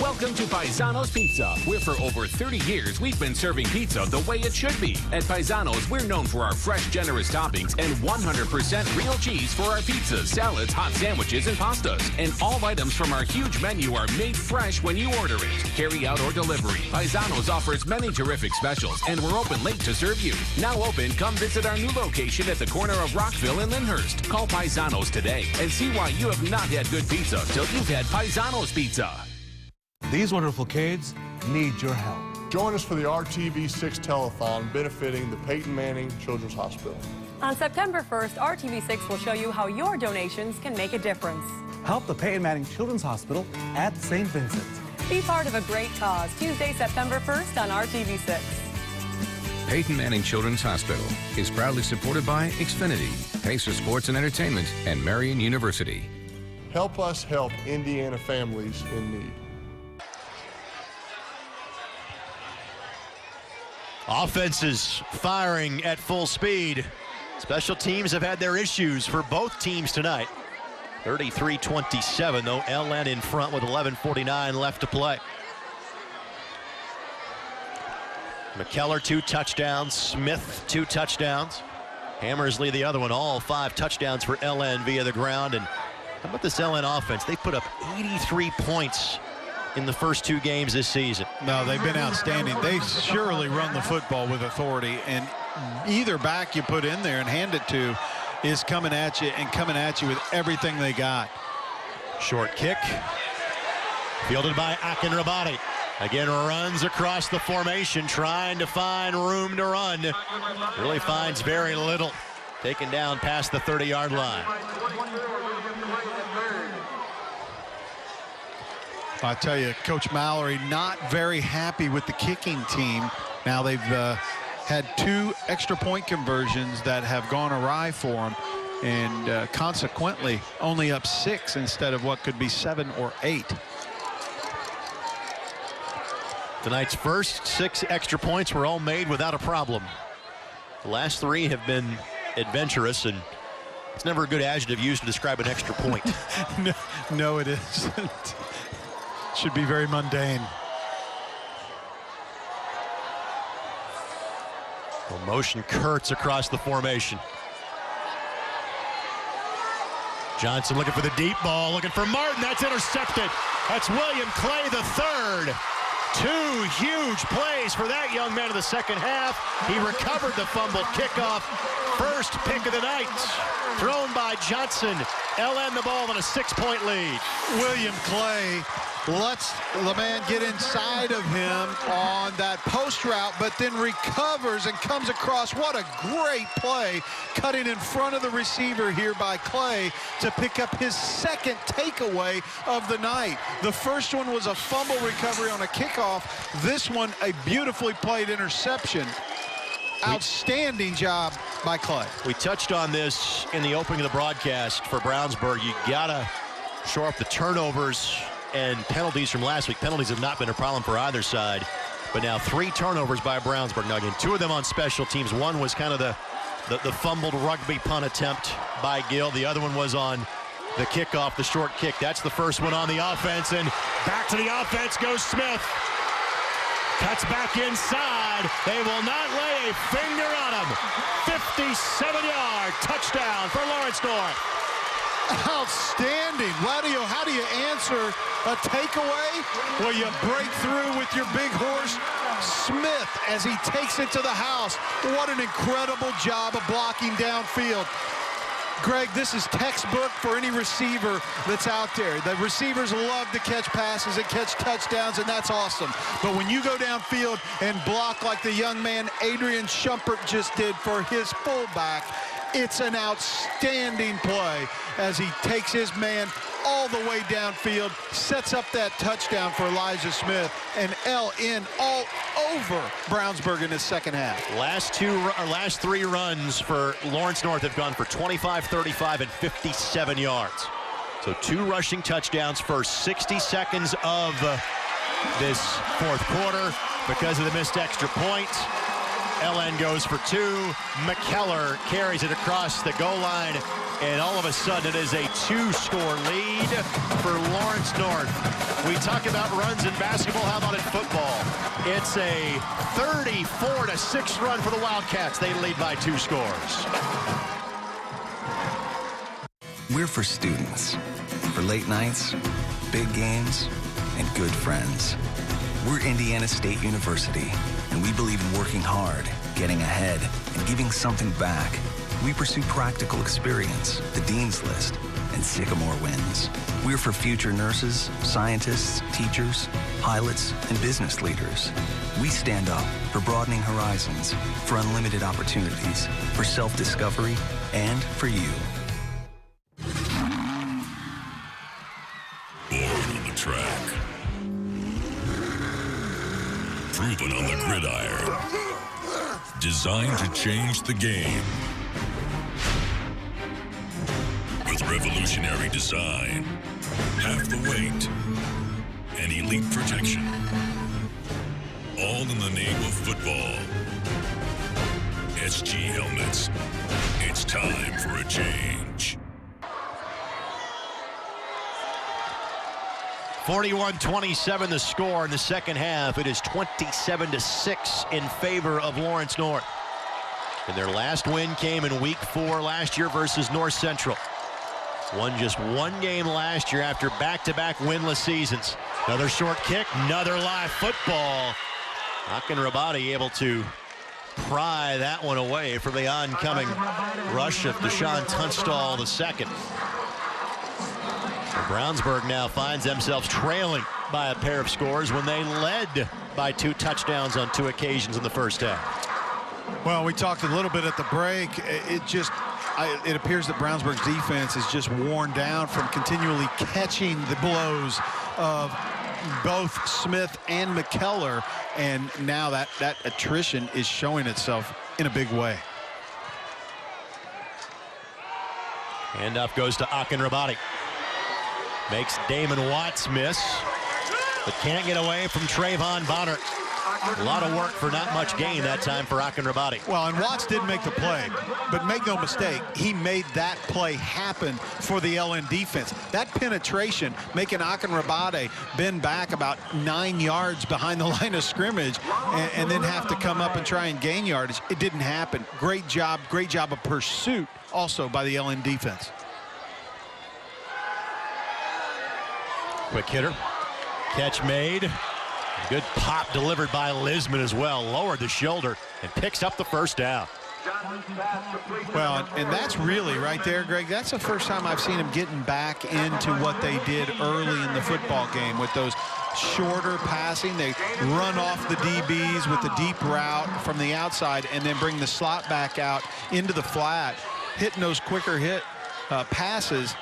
Welcome to Paisano's Pizza, where for over 30 years we've been serving pizza the way it should be. At Paisano's, we're known for our fresh, generous toppings and 100% real cheese for our pizzas, salads, hot sandwiches, and pastas. And all items from our huge menu are made fresh when you order it. Carry out or delivery, Paisano's offers many terrific specials, and we're open late to serve you. Now open, come visit our new location at the corner of Rockville and Lyndhurst. Call Paisano's today and see why you have not had good pizza till you've had Paisano's Pizza. These wonderful kids need your help. Join us for the RTV6 telethon benefiting the Peyton Manning Children's Hospital. On September 1st, RTV6 will show you how your donations can make a difference. Help the Peyton Manning Children's Hospital at St. Vincent. Be part of a great cause. Tuesday, September 1st on RTV6. Peyton Manning Children's Hospital is proudly supported by Xfinity, Pacer Sports and Entertainment, and Marion University. Help us help Indiana families in need. Offenses firing at full speed. Special teams have had their issues for both teams tonight. 33-27, though. LN in front with 11:49 left to play. McKellar 2 touchdowns. Smith 2 touchdowns. Hammersley the other one. All 5 touchdowns for LN via the ground. And how about this LN offense? They put up 83 points in the first 2 games this season. No, they've been outstanding. They surely run the football with authority, and either back you put in there and hand it to is coming at you with everything they got. Short kick fielded by Akinrabadi. Again, runs across the formation, trying to find room to run. Really finds very little. Taken down past the 30-yard line. I tell you, Coach Mallory not very happy with the kicking team. Now they've had 2 extra point conversions that have gone awry for them, and consequently only up 6 instead of what could be 7 or 8. Tonight's first 6 extra points were all made without a problem. The last 3 have been adventurous, and it's never a good adjective used to describe an extra point. No, it isn't. Should be very mundane. Well, motion Kurtz across the formation. Johnson looking for the deep ball, looking for Martin. That's intercepted. That's William Clay III. 2 huge plays for that young man in the second half. He recovered the fumbled kickoff. First pick of the night, thrown by Johnson. LN the ball on a 6-point lead. William Clay lets the man get inside of him on that post route, but then recovers and comes across. What a great play, cutting in front of the receiver here by Clay to pick up his second takeaway of the night. The first one was a fumble recovery on a kickoff. This one, a beautifully played interception. Outstanding job by Clay. We touched on this in the opening of the broadcast for Brownsburg. You gotta shore up the turnovers and penalties from last week. Penalties have not been a problem for either side, but now 3 turnovers by Brownsburg. Now again, 2 of them on special teams. One was kind of the fumbled rugby punt attempt by Gill. The other one was on the kickoff, the short kick. That's the first one on the offense, and back to the offense goes Smith. Cuts back inside. They will not lay a finger on him. 57-yard touchdown for Lawrence North. Outstanding. Gladio, how do you answer a takeaway? Well, you break through with your big horse, Smith, as he takes it to the house. What an incredible job of blocking downfield. Greg, this is textbook for any receiver that's out there. The receivers love to catch passes and catch touchdowns, and that's awesome. But when you go downfield and block like the young man Adrian Shumpert just did for his fullback, it's an outstanding play as he takes his man all the way downfield, sets up that touchdown for Elijah Smith, and LN all over Brownsburg in his second half. Last 3 runs for Lawrence North have gone for 25, 35, and 57 yards. So 2 rushing touchdowns first 60 seconds of this fourth quarter because of the missed extra point. LN goes for 2. McKellar carries it across the goal line, and all of a sudden it is a 2-score lead for Lawrence North. We talk about runs in basketball. How about in football? It's a 34-6 run for the Wildcats. They lead by 2 scores. We're for students, for late nights, big games, and good friends. We're Indiana State University, and we believe in working hard, getting ahead, and giving something back. We pursue practical experience, the Dean's List, and Sycamore wins. We're for future nurses, scientists, teachers, pilots, and business leaders. We stand up for broadening horizons, for unlimited opportunities, for self-discovery, and for you. Born on the track. Proven on the gridiron. Designed to change the game. With revolutionary design, half the weight, and elite protection. All in the name of football. SG helmets. It's time for a change. 41-27 the score in the second half. It is 27-6 in favor of Lawrence North. And their last win came in week 4 last year versus North Central. Won just 1 game last year after back-to-back winless seasons. Another short kick, another live football. Akin Rabadi able to pry that one away from the oncoming rush of Deshaun Tunstall II. Brownsburg now finds themselves trailing by a pair of scores when they led by 2 touchdowns on 2 occasions in the first half. Well, we talked a little bit at the break. It appears that Brownsburg's defense is just worn down from continually catching the blows of both Smith and McKellar, and now that attrition is showing itself in a big way. Handoff goes to Akin Rabadi. Makes Damon Watts miss, but can't get away from Trayvon Bonner. A lot of work for not much gain that time for Akin Rabadi. Well, and Watts did make the play, but make no mistake, he made that play happen for the LN defense. That penetration, making Akin Rabadi bend back about 9 yards behind the line of scrimmage and then have to come up and try and gain yardage. It didn't happen. Great job of pursuit also by the LN defense. Quick hitter, catch made. Good pop delivered by Lisman as well. Lowered the shoulder and picks up the first down. Well, and that's really right there, Greg. That's the first time I've seen him getting back into what they did early in the football game with those shorter passing. They run off the DBs with the deep route from the outside and then bring the slot back out into the flat. Hitting those quicker passes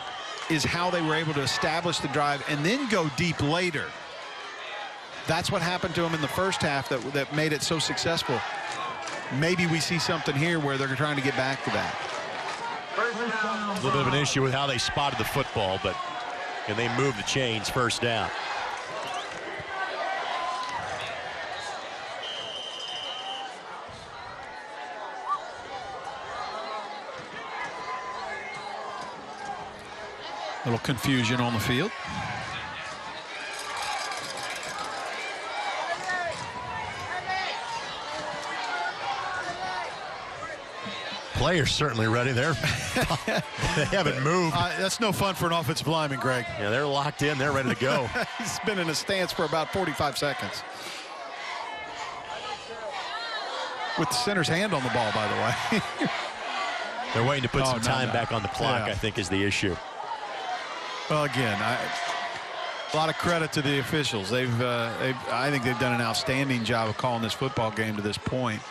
is how they were able to establish the drive and then go deep later. That's what happened to them in the first half that made it so successful. Maybe we see something here where they're trying to get back to that. A little bit of an issue with how they spotted the football, but and they moved the chains first down. A little confusion on the field. Players certainly ready there. They haven't moved. That's no fun for an offensive lineman, Greg. Yeah, they're locked in. They're ready to go. He's been in a stance for about 45 seconds. With the center's hand on the ball, by the way. They're waiting to put some time back on the clock, I think, is the issue. Well, again, a lot of credit to the officials. I think they've done an outstanding job of calling this football game to this point.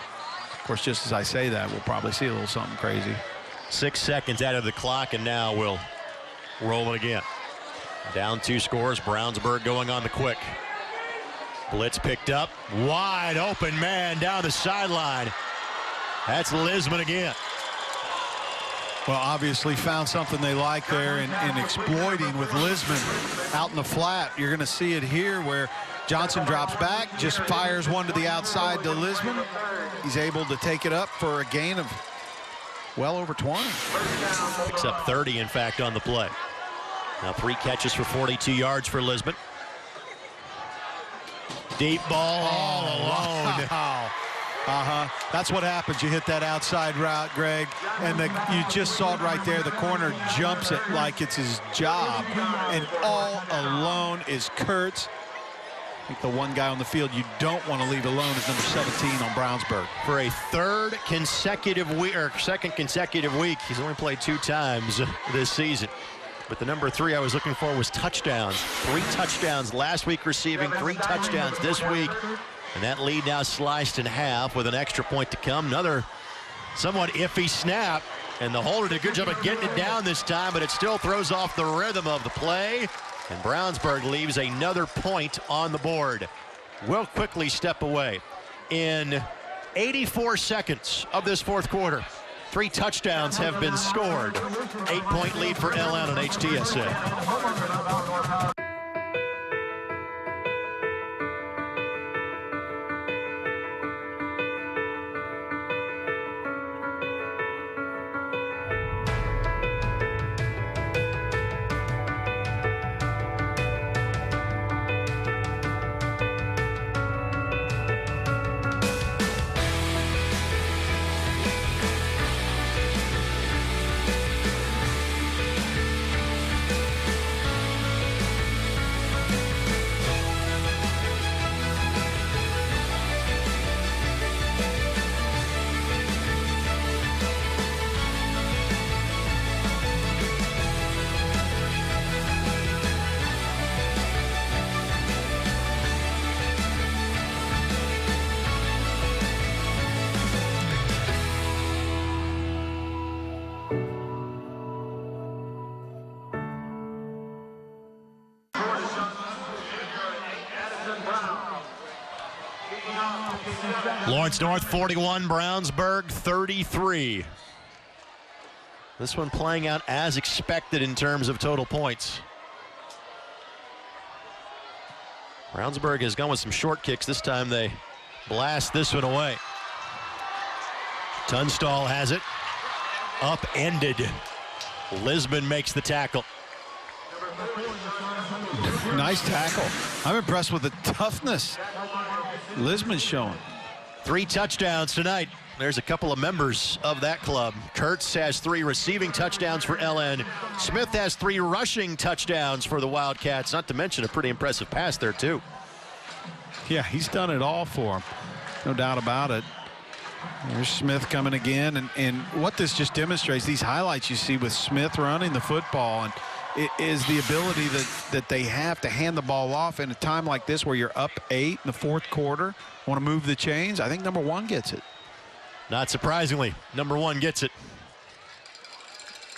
Of course, just as I say that, we'll probably see a little something crazy. 6 seconds out of the clock, and now we'll roll it again. Down 2 scores. Brownsburg going on the quick. Blitz picked up. Wide open man down the sideline. That's Lisman again. Well, obviously found something they like there in exploiting with Lisman out in the flat. You're going to see it here where Johnson drops back, just fires one to the outside to Lisman. He's able to take it up for a gain of well over 20. Picks up 30, in fact, on the play. Now 3 catches for 42 yards for Lisman. Deep ball all alone. Wow. That's what happens. You hit that outside route, Greg, and you just saw it right there. The corner jumps it like it's his job, and all alone is Kurtz. I think the one guy on the field you don't want to leave alone is number 17 on Brownsburg. For a second consecutive week, he's only played 2 times this season. But the number 3 I was looking for was touchdowns. 3 touchdowns last week receiving, 3 touchdowns this week. And that lead now sliced in half with an extra point to come. Another somewhat iffy snap. And the holder did a good job of getting it down this time, but it still throws off the rhythm of the play. And Brownsburg leaves another point on the board. We'll quickly step away. In 84 seconds of this fourth quarter, 3 touchdowns have been scored. 8-point lead for LN on HTSA. Lawrence North 41, Brownsburg 33. This one playing out as expected in terms of total points. Brownsburg has gone with some short kicks. This time they blast this one away. Tunstall has it. Upended. Lisman makes the tackle. Nice tackle. I'm impressed with the toughness Lisman's showing. 3 touchdowns tonight. There's a couple of members of that club. Kurtz has 3 receiving touchdowns for LN. Smith has 3 rushing touchdowns for the Wildcats, not to mention a pretty impressive pass there, too. Yeah, he's done it all for him. No doubt about it. There's Smith coming again, and what this just demonstrates, these highlights you see with Smith running the football, and it is the ability that they have to hand the ball off in a time like this where you're up 8 in the fourth quarter, want to move the chains. I think number 1 gets it. Not surprisingly, number 1 gets it.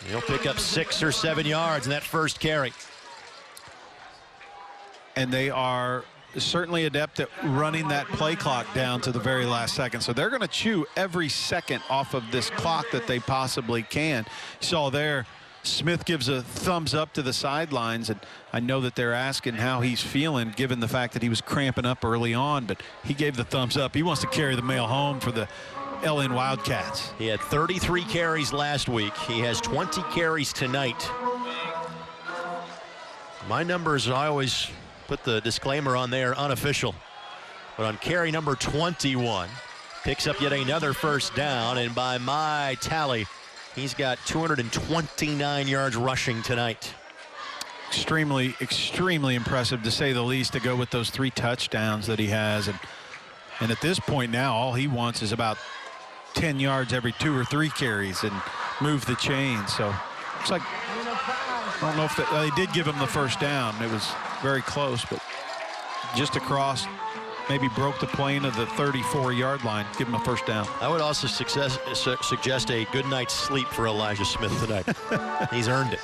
He'll pick up 6 or 7 yards in that first carry. And they are certainly adept at running that play clock down to the very last second. So they're going to chew every second off of this clock that they possibly can. You saw there, Smith gives a thumbs up to the sidelines, and I know that they're asking how he's feeling given the fact that he was cramping up early on, but he gave the thumbs up. He wants to carry the mail home for the LN Wildcats. He had 33 carries last week. He has 20 carries tonight. My numbers, I always put the disclaimer on there, unofficial. But on carry number 21, picks up yet another first down, and by my tally, he's got 229 yards rushing tonight. Extremely, extremely impressive, to say the least, to go with those 3 touchdowns that he has. And at this point now, all he wants is about 10 yards every 2 or 3 carries and move the chain. So it's like, I don't know if they did give him the first down. It was very close, but just across, maybe broke the plane of the 34-yard line, give him a first down. I would also suggest a good night's sleep for Elijah Smith tonight. He's earned it.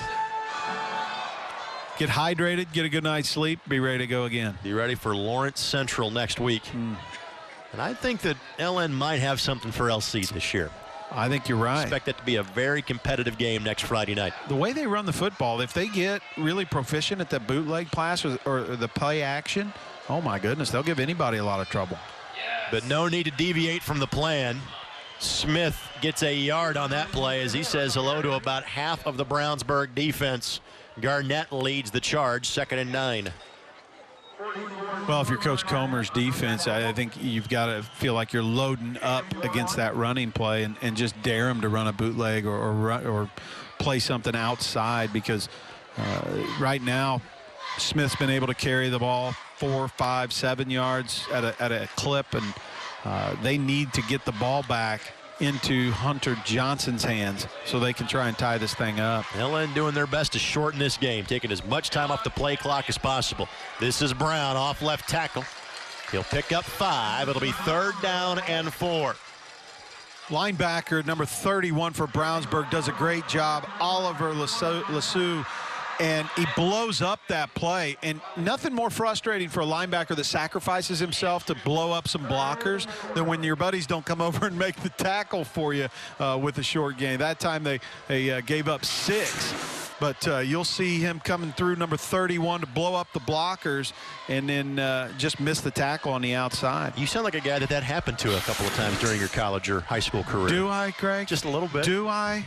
Get hydrated, get a good night's sleep, be ready to go again. Be ready for Lawrence Central next week. And I think that LN might have something for LC this year. I think you're right. Expect it to be a very competitive game next Friday night. The way they run the football, if they get really proficient at the bootleg pass or the play action, oh my goodness, they'll give anybody a lot of trouble. But no need to deviate from the plan. Smith gets a yard on that play as he says hello to about half of the Brownsburg defense. Garnett leads the charge, 2nd and 9. Well, if you're Coach Comer's defense, I think you've got to feel like you're loading up against that running play and just dare him to run a bootleg or play something outside, because right now Smith's been able to carry the ball 4, 5, 7 yards at a clip, and they need to get the ball back into Hunter Johnson's hands so they can try and tie this thing up. LN doing their best to shorten this game, taking as much time off the play clock as possible. This is Brown off left tackle. He'll pick up 5. It'll be 3rd down and 4. Linebacker number 31 for Brownsburg does a great job, Oliver Lassou, and he blows up that play. And nothing more frustrating for a linebacker that sacrifices himself to blow up some blockers than when your buddies don't come over and make the tackle for you with a short game. That time they gave up 6. But you'll see him coming through, number 31, to blow up the blockers and then just miss the tackle on the outside. You sound like a guy that happened to a couple of times during your college or high school career. Do I, Greg? Just a little bit. Do I?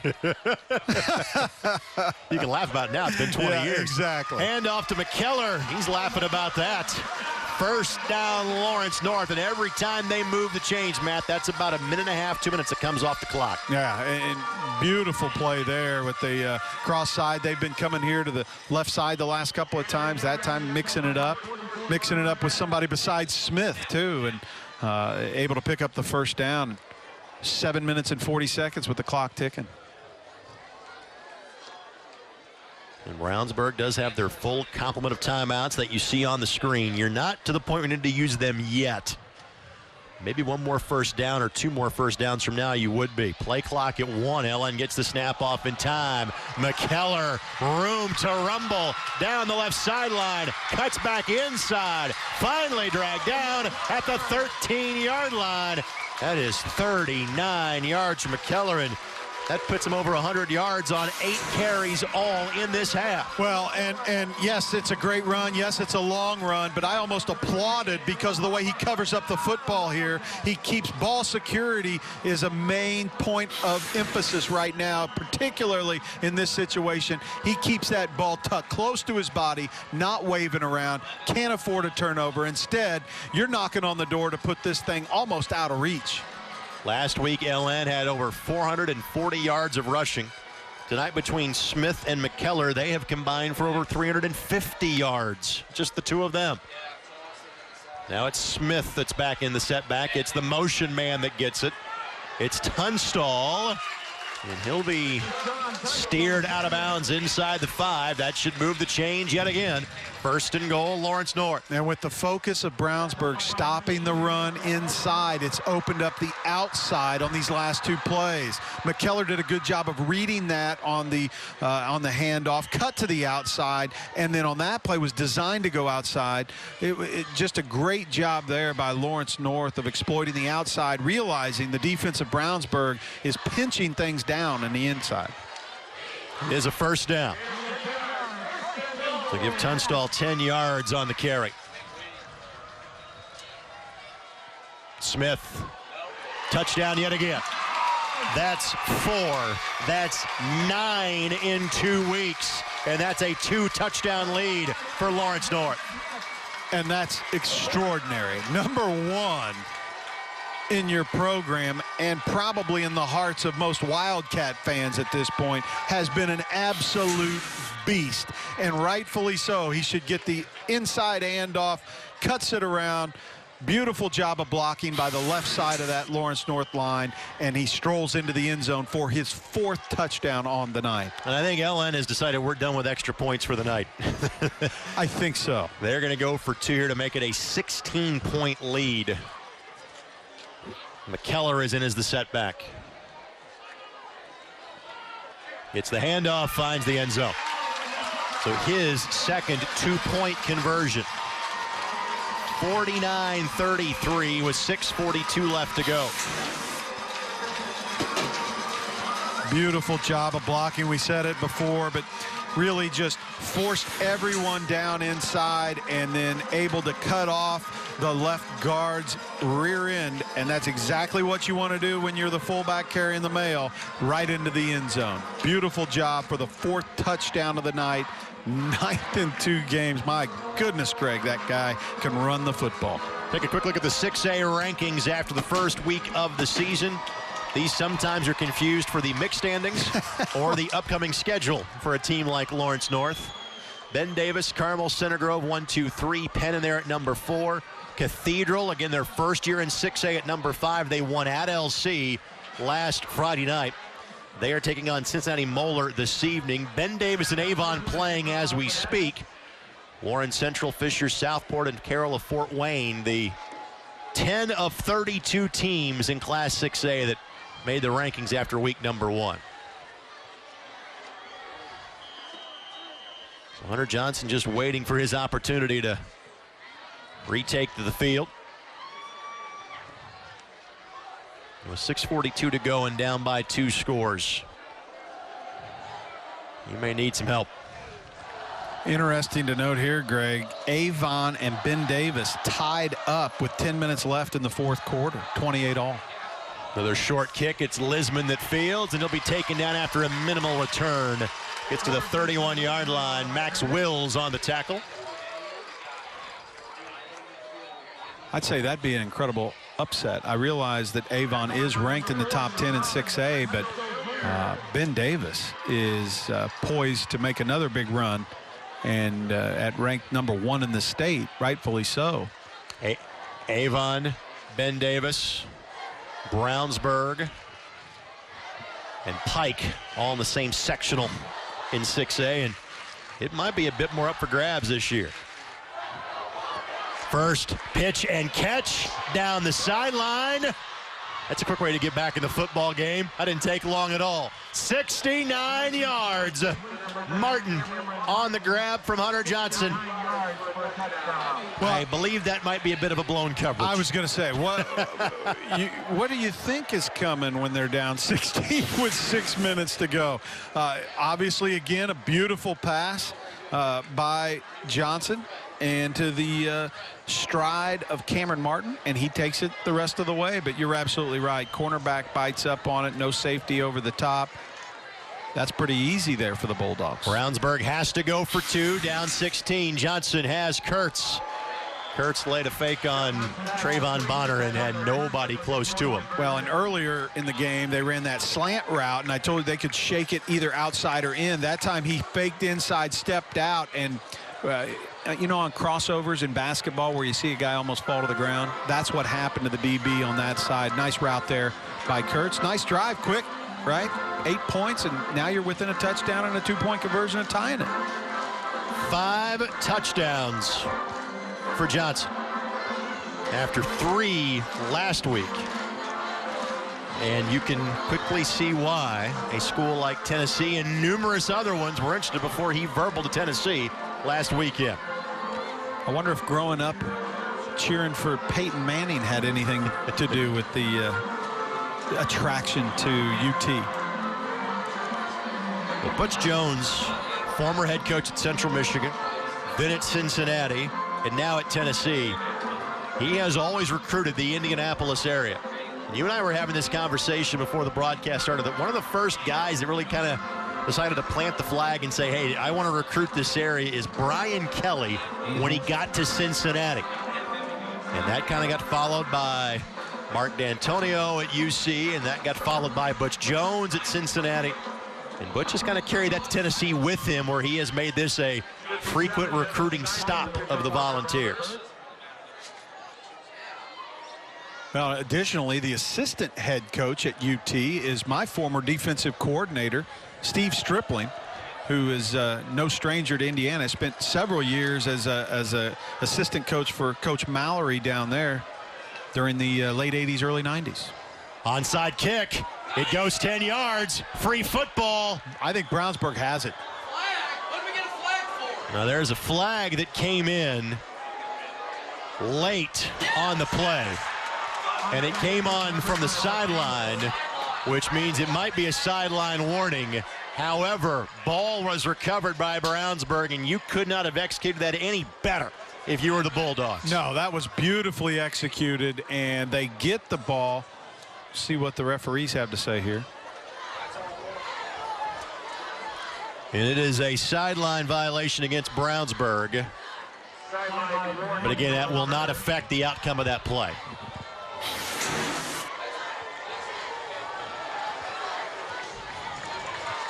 You can laugh about it now. It's been 20 years. Exactly. Hand off to McKellar. He's laughing about that. 1st down, Lawrence North, and every time they move the chains, Matt, that's about 1.5 minutes, 2 minutes that comes off the clock. Yeah, and beautiful play there with the cross side. They've been coming here to the left side the last couple of times. That time mixing it up with somebody besides Smith too, and able to pick up the first down. 7 minutes and 40 seconds with the clock ticking. And Brownsburg does have their full complement of timeouts that you see on the screen. You're not to the point where you need to use them yet. Maybe 1 more first down or 2 more first downs from now you would be. Play clock at 1. LN gets the snap off in time. McKellar, room to rumble down the left sideline. Cuts back inside. Finally dragged down at the 13-yard line. That is 39 yards from McKellar, and that puts him over 100 yards on 8 carries all in this half. Well, and yes, it's a great run. Yes, it's a long run, but I almost applauded because of the way he covers up the football here. He keeps ball security is a main point of emphasis right now, particularly in this situation. He keeps that ball tucked close to his body, not waving around, can't afford a turnover. Instead, you're knocking on the door to put this thing almost out of reach. Last week, LN had over 440 yards of rushing. Tonight, between Smith and McKellar, they have combined for over 350 yards. Just the 2 of them. Now it's Smith that's back in the setback. It's the motion man that gets it. It's Tunstall, and he'll be steered out of bounds inside the 5. That should move the change yet again. 1st and goal, Lawrence North. And with the focus of Brownsburg stopping the run inside, it's opened up the outside on these last 2 plays. McKellar did a good job of reading that on the handoff, cut to the outside, and then on that play was designed to go outside. It just a great job there by Lawrence North of exploiting the outside, realizing the defense of Brownsburg is pinching things down in the inside. It is a 1st down. To give Tunstall 10 yards on the carry. Smith, touchdown yet again. That's 4. That's 9 in 2 weeks. And that's a 2-touchdown lead for Lawrence North. And that's extraordinary. Number 1 in your program, and probably in the hearts of most Wildcat fans at this point, has been an absolute beast, and rightfully so. He should get the inside handoff, cuts it around. Beautiful job of blocking by the left side of that Lawrence North line, and he strolls into the end zone for his 4th touchdown on the night. And I think LN has decided we're done with extra points for the night. I think so. They're going to go for 2 here to make it a 16-point lead. McKellar is in as the setback. It's the handoff, finds the end zone. So his 2nd 2-point conversion. 49-33 with 6:42 left to go. Beautiful job of blocking. We said it before, but really just forced everyone down inside and then able to cut off the left guard's rear end, and that's exactly what you want to do when you're the fullback carrying the mail, right into the end zone. Beautiful job for the 4th touchdown of the night. 9th in 2 games. My goodness, Greg, that guy can run the football. Take a quick look at the 6A rankings after the first week of the season. These sometimes are confused for the mixed standings or the upcoming schedule for a team like Lawrence North. Ben Davis, Carmel, Center Grove, 1, 2, 3. Penn in there at number 4. Cathedral, again, their first year in 6A at number 5. They won at LC last Friday night. They are taking on Cincinnati Moeller this evening. Ben Davis and Avon playing as we speak. Warren Central, Fisher, Southport, and Carroll of Fort Wayne, the 10 of 32 teams in Class 6A that made the rankings after week number 1. So Hunter Johnson just waiting for his opportunity to retake to the field. With 6:42 to go and down by 2 scores. You may need some help. Interesting to note here, Greg, Avon and Ben Davis tied up with 10 minutes left in the 4th quarter, 28 all. Another short kick. It's Lisman that fields, and he'll be taken down after a minimal return. Gets to the 31-yard line. Max Wills on the tackle. I'd say that'd be an incredible upset. I realize that Avon is ranked in the top 10 in 6A, but Ben Davis is poised to make another big run, and at ranked number 1 in the state, rightfully so. Avon, Ben Davis, Brownsburg, and Pike all in the same sectional in 6A, and it might be a bit more up for grabs this year. First pitch and catch down the sideline. That's a quick way to get back in the football game. That didn't take long at all. 69 yards. Martin on the grab from Hunter Johnson. Well, I believe that might be a bit of a blown coverage. I was going to say, what do you think is coming when they're down 16 with 6 minutes to go? Obviously, again, a beautiful pass by Johnson and to the stride of Cameron Martin, and he takes it the rest of the way. But you're absolutely right. Cornerback bites up on it. No safety over the top. That's pretty easy there for the Bulldogs. Brownsburg has to go for 2, down 16. Johnson has Kurtz. Kurtz laid a fake on Trayvon Bonner and had nobody close to him. Well, and earlier in the game, they ran that slant route, and I told you they could shake it either outside or in. That time he faked inside, stepped out, and you know, on crossovers in basketball where you see a guy almost fall to the ground? That's what happened to the DB on that side. Nice route there by Kurtz. Nice drive, quick, right? 8 points, and now you're within a touchdown and a 2-point conversion and tying it. 5 touchdowns for Johnson after 3 last week. And you can quickly see why a school like Tennessee and numerous other ones were interested before he verbal to Tennessee last weekend. I wonder if growing up cheering for Peyton Manning had anything to do with the attraction to UT. Well, Butch Jones, former head coach at Central Michigan, then at Cincinnati, and now at Tennessee, he has always recruited the Indianapolis area. And you and I were having this conversation before the broadcast started that one of the first guys that really kind of decided to plant the flag and say, hey, I want to recruit this area is Brian Kelly when he got to Cincinnati. And that kind of got followed by Mark D'Antonio at UC, and that got followed by Butch Jones at Cincinnati. And Butch has kind of carried that to Tennessee with him, where he has made this a frequent recruiting stop of the Volunteers. Well, additionally, the assistant head coach at UT is my former defensive coordinator, Steve Stripling, who is no stranger to Indiana. Spent several years as a assistant coach for Coach Mallory down there during the late 80s, early 90s. Onside kick. It goes 10 yards. Free football. I think Brownsburg has it. What did we get a flag for? Now there's a flag that came in late on the play. And it came on from the sideline, which means it might be a sideline warning. However, ball was recovered by Brownsburg, and you could not have executed that any better if you were the Bulldogs. No, that was beautifully executed, and they get the ball. See what the referees have to say here. And it is a sideline violation against Brownsburg. But again, that will not affect the outcome of that play.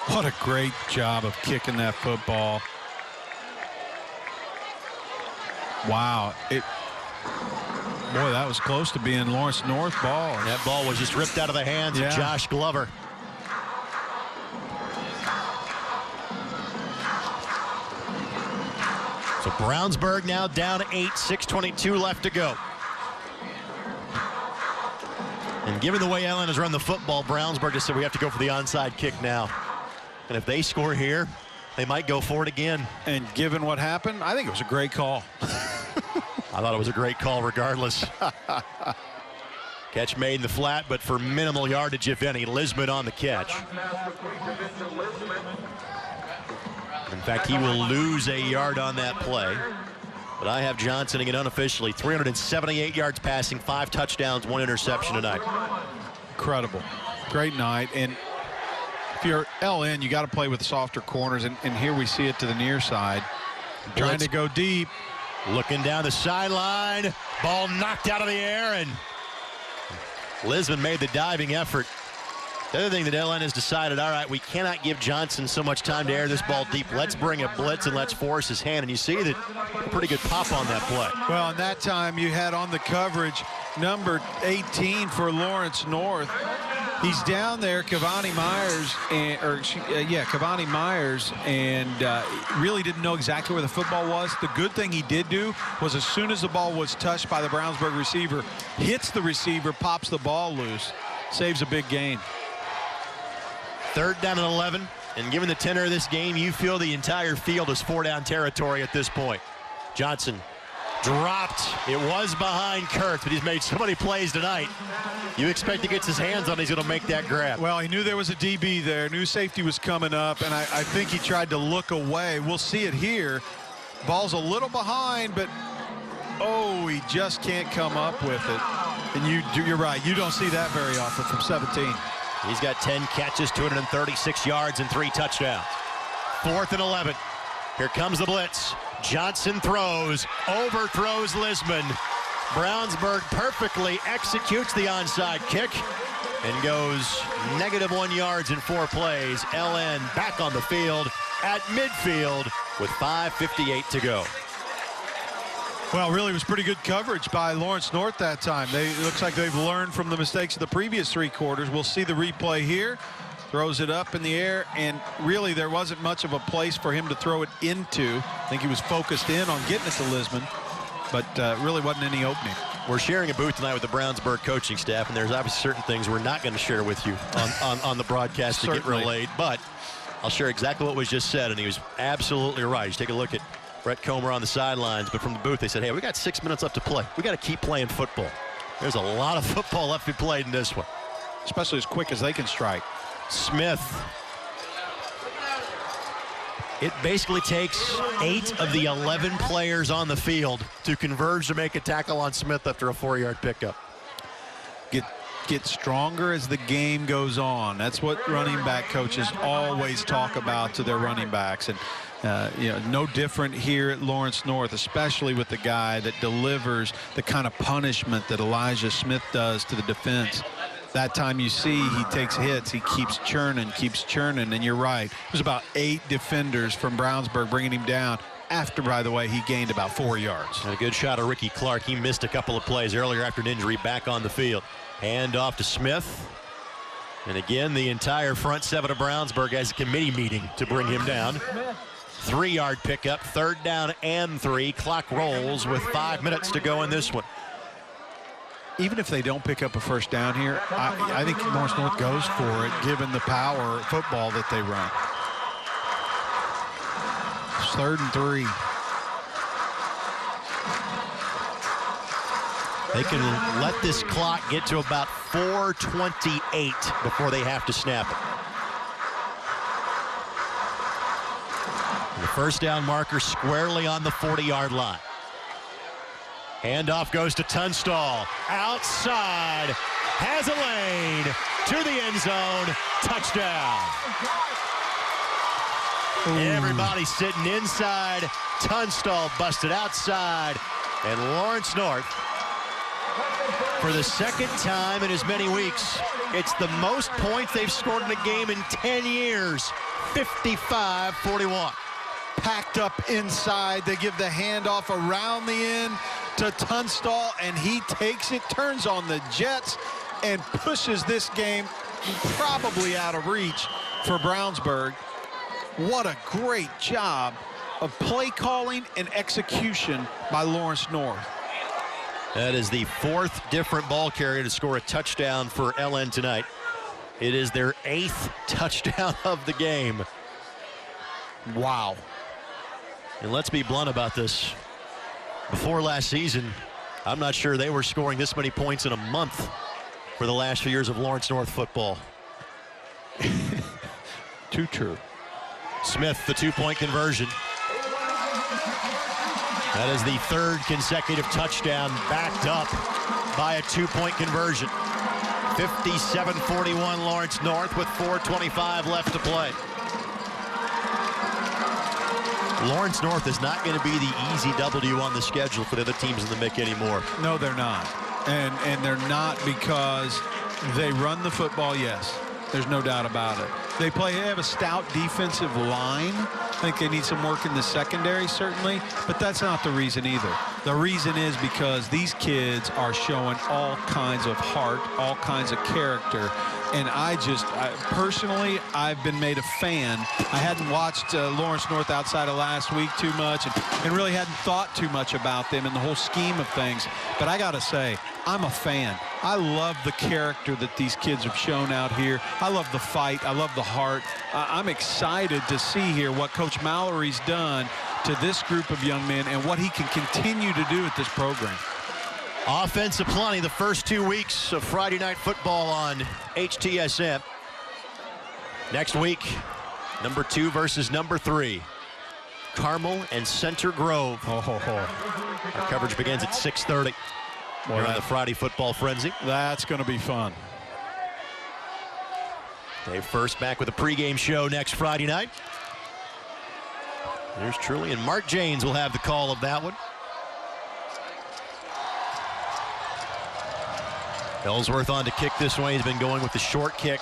What a great job of kicking that football. Wow. Boy, that was close to being Lawrence North ball. And that ball was just ripped out of the hands of Josh Glover. So Brownsburg now down 8, 6:22 left to go. And given the way Ellen has run the football, Brownsburg just said we have to go for the onside kick now. And if they score here, they might go for it again. And given what happened, I think it was a great call. I thought it was a great call regardless. Catch made in the flat, but for minimal yardage, if any. Lisman on the catch. In fact, he will lose a yard on that play. But I have Johnson again unofficially. 378 yards passing, 5 touchdowns, 1 interception tonight. Incredible. Great night. And if you're LN, you got to play with softer corners. And here we see it to the near side. Trying to go deep. Looking down the sideline. Ball knocked out of the air, and Lisman made the diving effort. The other thing that LN has decided, all right, we cannot give Johnson so much time to air this ball deep. Let's bring a blitz and let's force his hand. And you see that a pretty good pop on that play. Well, in that time you had on the coverage number 18 for Lawrence North. He's down there, Cavani Myers, and really didn't know exactly where the football was. The good thing he did do was as soon as the ball was touched by the Brownsburg receiver, hits the receiver, pops the ball loose, saves a big gain. 3rd down and 11, and given the tenor of this game, you feel the entire field is 4-down territory at this point. Johnson dropped. It was behind Kurtz, but he's made so many plays tonight. You expect he gets his hands on it, he's going to make that grab. Well, he knew there was a DB there, knew safety was coming up, and I think he tried to look away. We'll see it here. Ball's a little behind, but, oh, he just can't come up with it. And you're right, you don't see that very often from 17. He's got 10 catches, 236 yards, and 3 touchdowns. 4th and 11. Here comes the blitz. Johnson throws, overthrows Lisman. Brownsburg perfectly executes the onside kick and goes -1 yards in 4 plays. LN back on the field at midfield with 5:58 to go. Well, really, it was pretty good coverage by Lawrence North that time. It looks like they've learned from the mistakes of the previous 3 quarters. We'll see the replay here. Throws it up in the air, and really there wasn't much of a place for him to throw it into. I think he was focused in on getting it to Lisman, but really wasn't any opening. We're sharing a booth tonight with the Brownsburg coaching staff, and there's obviously certain things we're not going to share with you on the broadcast to get relayed, but I'll share exactly what was just said, and he was absolutely right. You take a look at Brett Comer on the sidelines, but from the booth they said, hey, we got 6 minutes left to play. We got to keep playing football. There's a lot of football left to be played in this one. Especially as quick as they can strike. Smith. It basically takes 8 of the 11 players on the field to converge to make a tackle on Smith after a 4-yard pickup. Get stronger as the game goes on. That's what running back coaches always talk about to their running backs. And no different here at Lawrence North, especially with the guy that delivers the kind of punishment that Elijah Smith does to the defense. That time you see he takes hits, he keeps churning, and you're right. It was about 8 defenders from Brownsburg bringing him down after, by the way, he gained about 4 yards. And a good shot of Ricky Clark. He missed a couple of plays earlier after an injury, back on the field. Hand off to Smith. And again, the entire front 7 of Brownsburg has a committee meeting to bring him down. 3-yard pickup, 3rd down and 3. Clock rolls with 5 minutes to go in this one. Even if they don't pick up a first down here, I think Lawrence North goes for it, given the power football that they run. It's 3rd and 3. They can let this clock get to about 4:28 before they have to snap it. The first down marker squarely on the 40-yard line. Handoff goes to Tunstall. Outside. Has a lane to the end zone. Touchdown. Everybody sitting inside. Tunstall busted outside. And Lawrence North, for the 2nd time in as many weeks, it's the most points they've scored in a game in 10 years. 55-41. Packed up inside. They give the handoff around the end to Tunstall, and he takes it, turns on the jets, and pushes this game probably out of reach for Brownsburg. What a great job of play calling and execution by Lawrence North. That is the 4th different ball carrier to score a touchdown for LN tonight. It is their 8th touchdown of the game. Wow. And let's be blunt about this. Before last season, I'm not sure they were scoring this many points in a month for the last few years of Lawrence North football. Too true. Smith, the 2-point conversion. That is the 3rd consecutive touchdown, backed up by a 2-point conversion. 57-41 Lawrence North with 4:25 left to play. Lawrence North is not going to be the easy W on the schedule for the other teams in the MIC anymore. No, they're not. And they're not because they run the football, yes. There's no doubt about it. They have a stout defensive line. I think they need some work in the secondary, certainly, but that's not the reason either. The reason is because these kids are showing all kinds of heart, all kinds of character. And personally, I've been made a fan. I hadn't watched Lawrence North outside of last week too much and really hadn't thought too much about them in the whole scheme of things. But I got to say, I'm a fan. I love the character that these kids have shown out here. I love the fight. I love the heart. I'm excited to see here what Coach Mallory's done to this group of young men and what he can continue to do at this program. Offense aplenty the first 2 weeks of Friday Night Football on HTSM. Next week, number 2 versus number 3. Carmel and Center Grove. Our coverage begins at 6:30. We're on the Friday Football Frenzy. That's going to be fun. Dave First back with a pregame show next Friday night. There's Truly, and Mark Janes will have the call of that one. Ellsworth on to kick this way. He's been going with the short kick.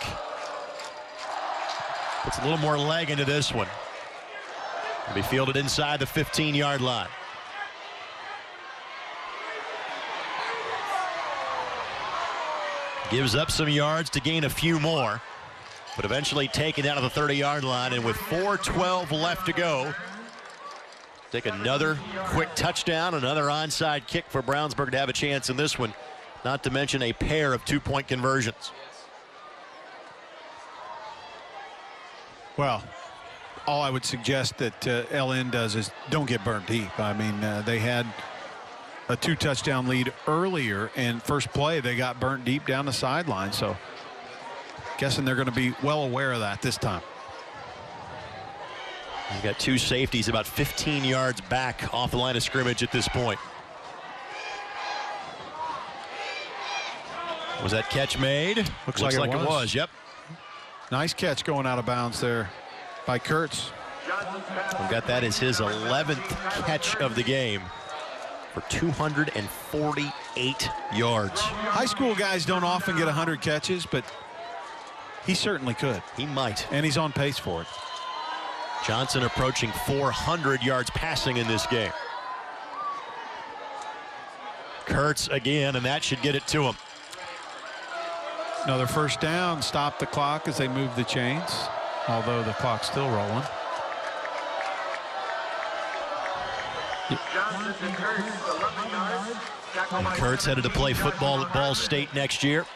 Puts a little more leg into this one. It'll be fielded inside the 15-yard line. Gives up some yards to gain a few more, but eventually taken down to the 30-yard line, and with 4:12 left to go, take another quick touchdown, another onside kick for Brownsburg to have a chance in this one, not to mention a pair of two-point conversions. Well, all I would suggest that LN does is don't get burnt deep. I mean, they had a 2-touchdown lead earlier, and first play they got burnt deep down the sideline, so guessing they're going to be well aware of that this time. You've got two safeties about 15 yards back off the line of scrimmage at this point. Was that catch made? Looks like it was. Yep. Nice catch going out of bounds there by Kurtz. We've got that as his 11th catch of the game for 248 yards. High school guys don't often get 100 catches, but he certainly could. He might. And he's on pace for it. Johnson approaching 400 yards passing in this game. Kurtz again, and that should get it to him. Another first down. Stop the clock as they move the chains, although the clock's still rolling. And Kurtz headed to play football at Ball State next year.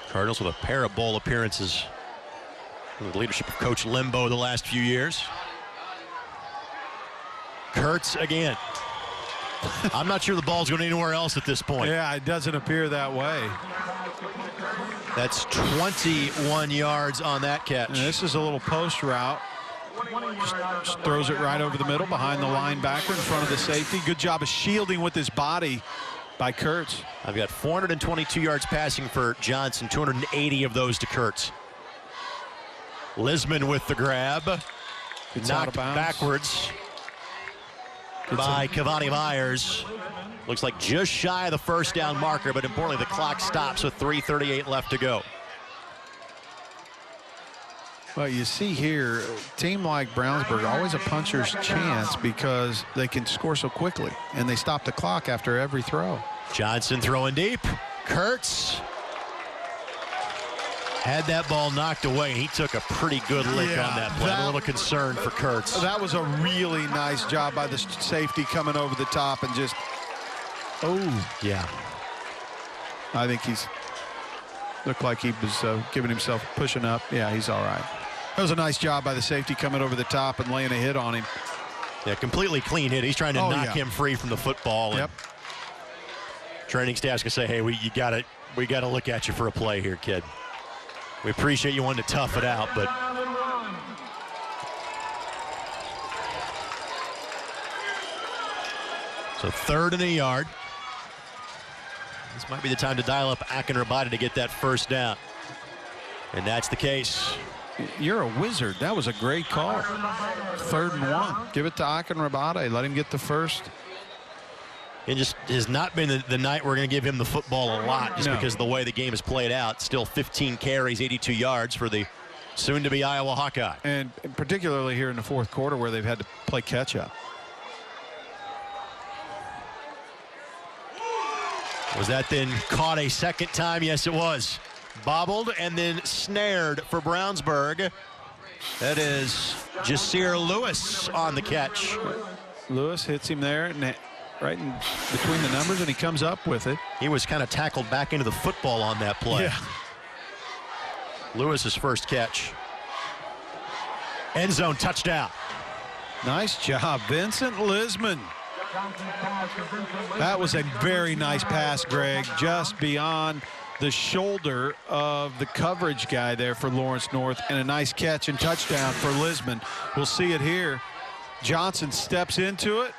Cardinals with a pair of bowl appearances under the leadership of Coach Limbo the last few years. Kurtz again. I'm not sure the ball's going anywhere else at this point. Yeah, it doesn't appear that way. That's 21 yards on that catch. And this is a little post route. Just throws it right over the middle behind the linebacker in front of the safety. Good job of shielding with his body by Kurtz. I've got 422 yards passing for Johnson, 280 of those to Kurtz. Lisman with the grab. Knocked backwards by Cavani Myers. Looks like just shy of the first down marker, but importantly, the clock stops with 3:38 left to go. Well, you see here, a team like Brownsburg, always a puncher's chance because they can score so quickly, and they stop the clock after every throw. Johnson throwing deep. Kurtz had that ball knocked away. He took a pretty good lick on that play. I'm a little concerned for Kurtz. That was a really nice job by the safety coming over the top and just, yeah. I think he's looked like he was giving himself pushing up. Yeah, he's all right. That was a nice job by the safety coming over the top and laying a hit on him. Yeah, completely clean hit. He's trying to knock him free from the football. Yep. Training staff's gonna say, hey, we gotta look at you for a play here, kid. We appreciate you wanting to tough it out, but so 3rd and a yard. This might be the time to dial up Akinrabada to get that first down. And that's the case. You're a wizard. That was a great call. 3rd and 1. Give it to Akinrabada. Let him get the first. It just has not been the night we're going to give him the football a lot just because of the way the game has played out. Still 15 carries, 82 yards for the soon-to-be Iowa Hawkeye. And particularly here in the 4th quarter where they've had to play catch-up. Was that then caught a second time? Yes, it was. Bobbled and then snared for Brownsburg. That is Jasir Lewis on the catch. Lewis hits him there and right in between the numbers, and he comes up with it. He was kind of tackled back into the football on that play. Yeah. Lewis's first catch. End zone touchdown. Nice job, Vincent Lisman. That was a very nice pass, Greg, just beyond the shoulder of the coverage guy there for Lawrence North, and a nice catch and touchdown for Lisman. We'll see it here. Johnson steps into it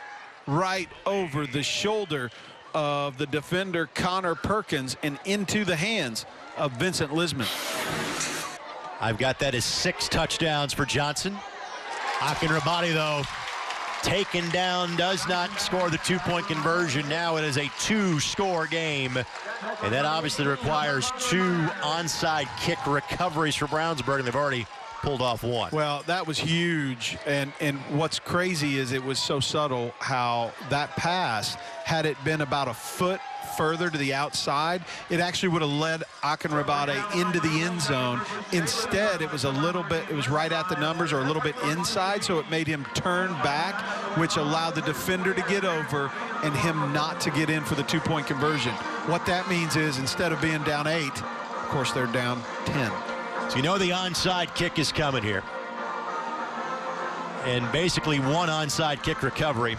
right over the shoulder of the defender Connor Perkins and into the hands of Vincent Lisman. I've got that as 6 touchdowns for Johnson. Akinrabada, though, taken down, does not score the 2-point conversion. Now it is a 2-score game, and that obviously requires 2 onside kick recoveries for Brownsburg, and they've already pulled off one. Well, that was huge. And what's crazy is it was so subtle how that pass, had it been about a foot further to the outside, it actually would have led Akinrabade into the end zone. Instead, it was a little bit, it was right at the numbers or a little bit inside, so it made him turn back, which allowed the defender to get over and him not to get in for the two-point conversion. What that means is instead of being down 8, of course they're down 10. So you know the onside kick is coming here. And basically one onside kick recovery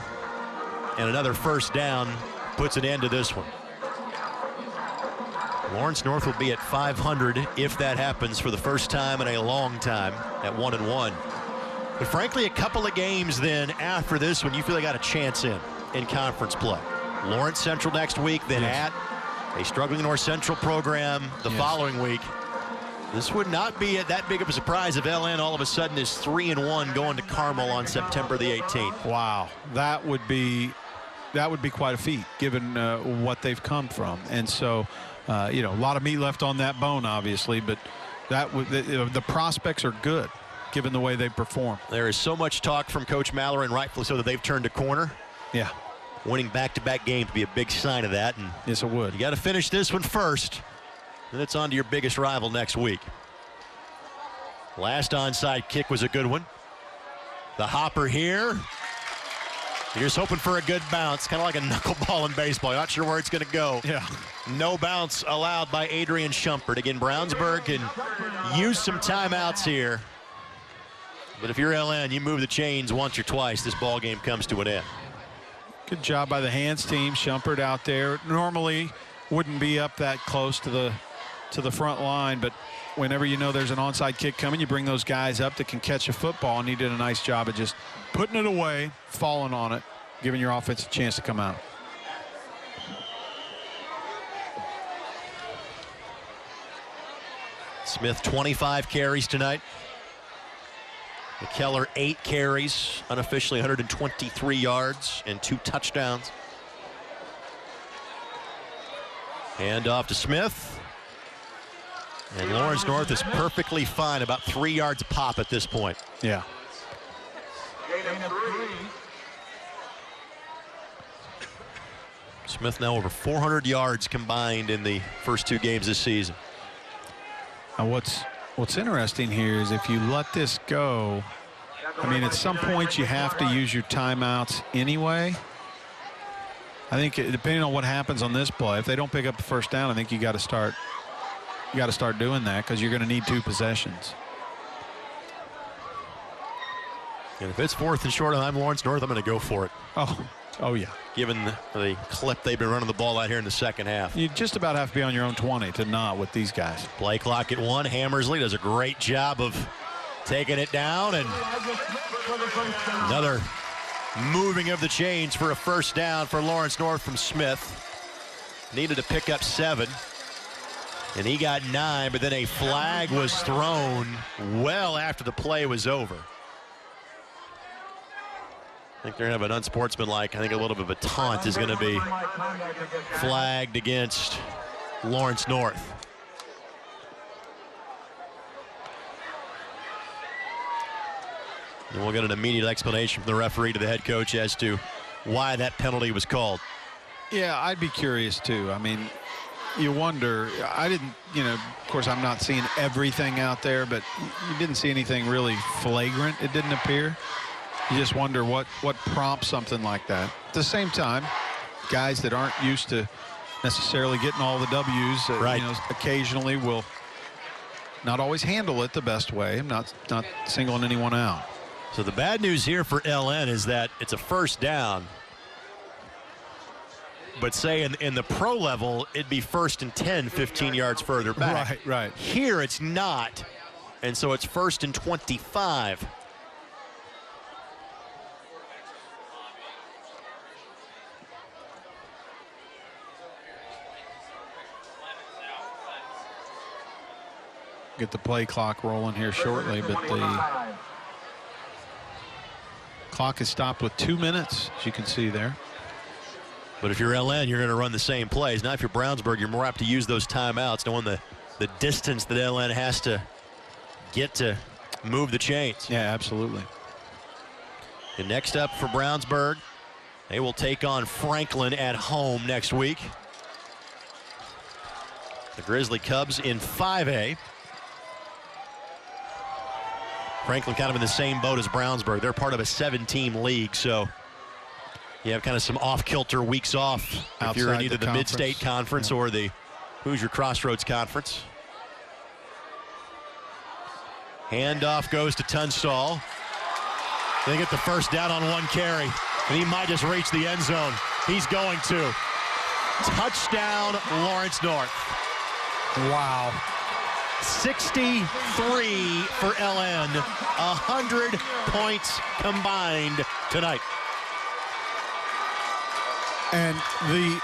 and another first down puts an end to this one. Lawrence North will be at 500 if that happens for the first time in a long time at 1-1. But frankly, a couple of games then after this one, you feel they got a chance in conference play. Lawrence Central next week, then at a struggling North Central program the following week. This would not be that big of a surprise if LN all of a sudden is 3-1 going to Carmel on September the 18th. Wow, that would be quite a feat given what they've come from. And so, you know, a lot of meat left on that bone, obviously, but the prospects are good given the way they perform. There is so much talk from Coach Mallory, and rightfully so, that they've turned a corner. Yeah. Winning back-to-back games would be a big sign of that. And yes, it would. You got to finish this one first. Then it's on to your biggest rival next week. Last onside kick was a good one. The hopper here. You're just hoping for a good bounce, kind of like a knuckleball in baseball. You're not sure where it's going to go. Yeah. No bounce allowed by Adrian Shumpert. Again, Brownsburg can use some timeouts here. But if you're LN, you move the chains once or twice, this ball game comes to an end. Good job by the hands team. Shumpert out there. Normally wouldn't be up that close to the front line, but whenever you know there's an onside kick coming, you bring those guys up that can catch a football, and he did a nice job of just putting it away, falling on it, giving your offense a chance to come out. Smith 25 carries tonight. McKellar 8 carries, unofficially 123 yards and 2 touchdowns. Hand off to Smith. And Lawrence North is perfectly fine, about 3 yards a pop at this point. Yeah. Smith now over 400 yards combined in the first 2 games this season. Now what's interesting here is if you let this go, I mean, at some point you have to use your timeouts anyway. I think depending on what happens on this play, if they don't pick up the first down, I think you got to start doing that because you're going to need 2 possessions. And if it's 4th and short and I'm Lawrence North, I'm going to go for it. Oh yeah. Given the clip they've been running the ball out here in the second half. You just about have to be on your own 20 to not with these guys. Play clock at 1. Hammersley does a great job of taking it down, and another moving of the chains for a first down for Lawrence North from Smith. Needed to pick up 7, and he got 9, but then a flag was thrown well after the play was over. I think they're going to have an unsportsmanlike, I think a little bit of a taunt is going to be flagged against Lawrence North. And we'll get an immediate explanation from the referee to the head coach as to why that penalty was called. Yeah, I'd be curious too. I mean, you wonder, I didn't, you know, of course I'm not seeing everything out there, but you didn't see anything really flagrant, it didn't appear. You just wonder what prompts something like that. At the same time, guys that aren't used to necessarily getting all the W's, right, you know, occasionally will not always handle it the best way. I'm not singling anyone out. So the bad news here for LN is that it's a first down. But say in the pro level, it'd be 1st and 10, 15 yards further back. Right. Here it's not. And so it's 1st and 25. Get the play clock rolling here shortly, but the clock is stopped with 2 minutes, as you can see there. But if you're LN, you're going to run the same plays. Now if you're Brownsburg, you're more apt to use those timeouts, knowing the distance that LN has to get to move the chains. Yeah, absolutely. And next up for Brownsburg, they will take on Franklin at home next week. The Grizzly Cubs in 5A. Franklin kind of in the same boat as Brownsburg. They're part of a 7-team league, so you have kind of some off-kilter weeks off if you're in either the Mid-State Conference or the Hoosier Crossroads Conference. Handoff goes to Tunstall. They get the first down on one carry, and he might just reach the end zone. He's going to. Touchdown, Lawrence North. Wow. 63 for LN, 100 points combined tonight. And the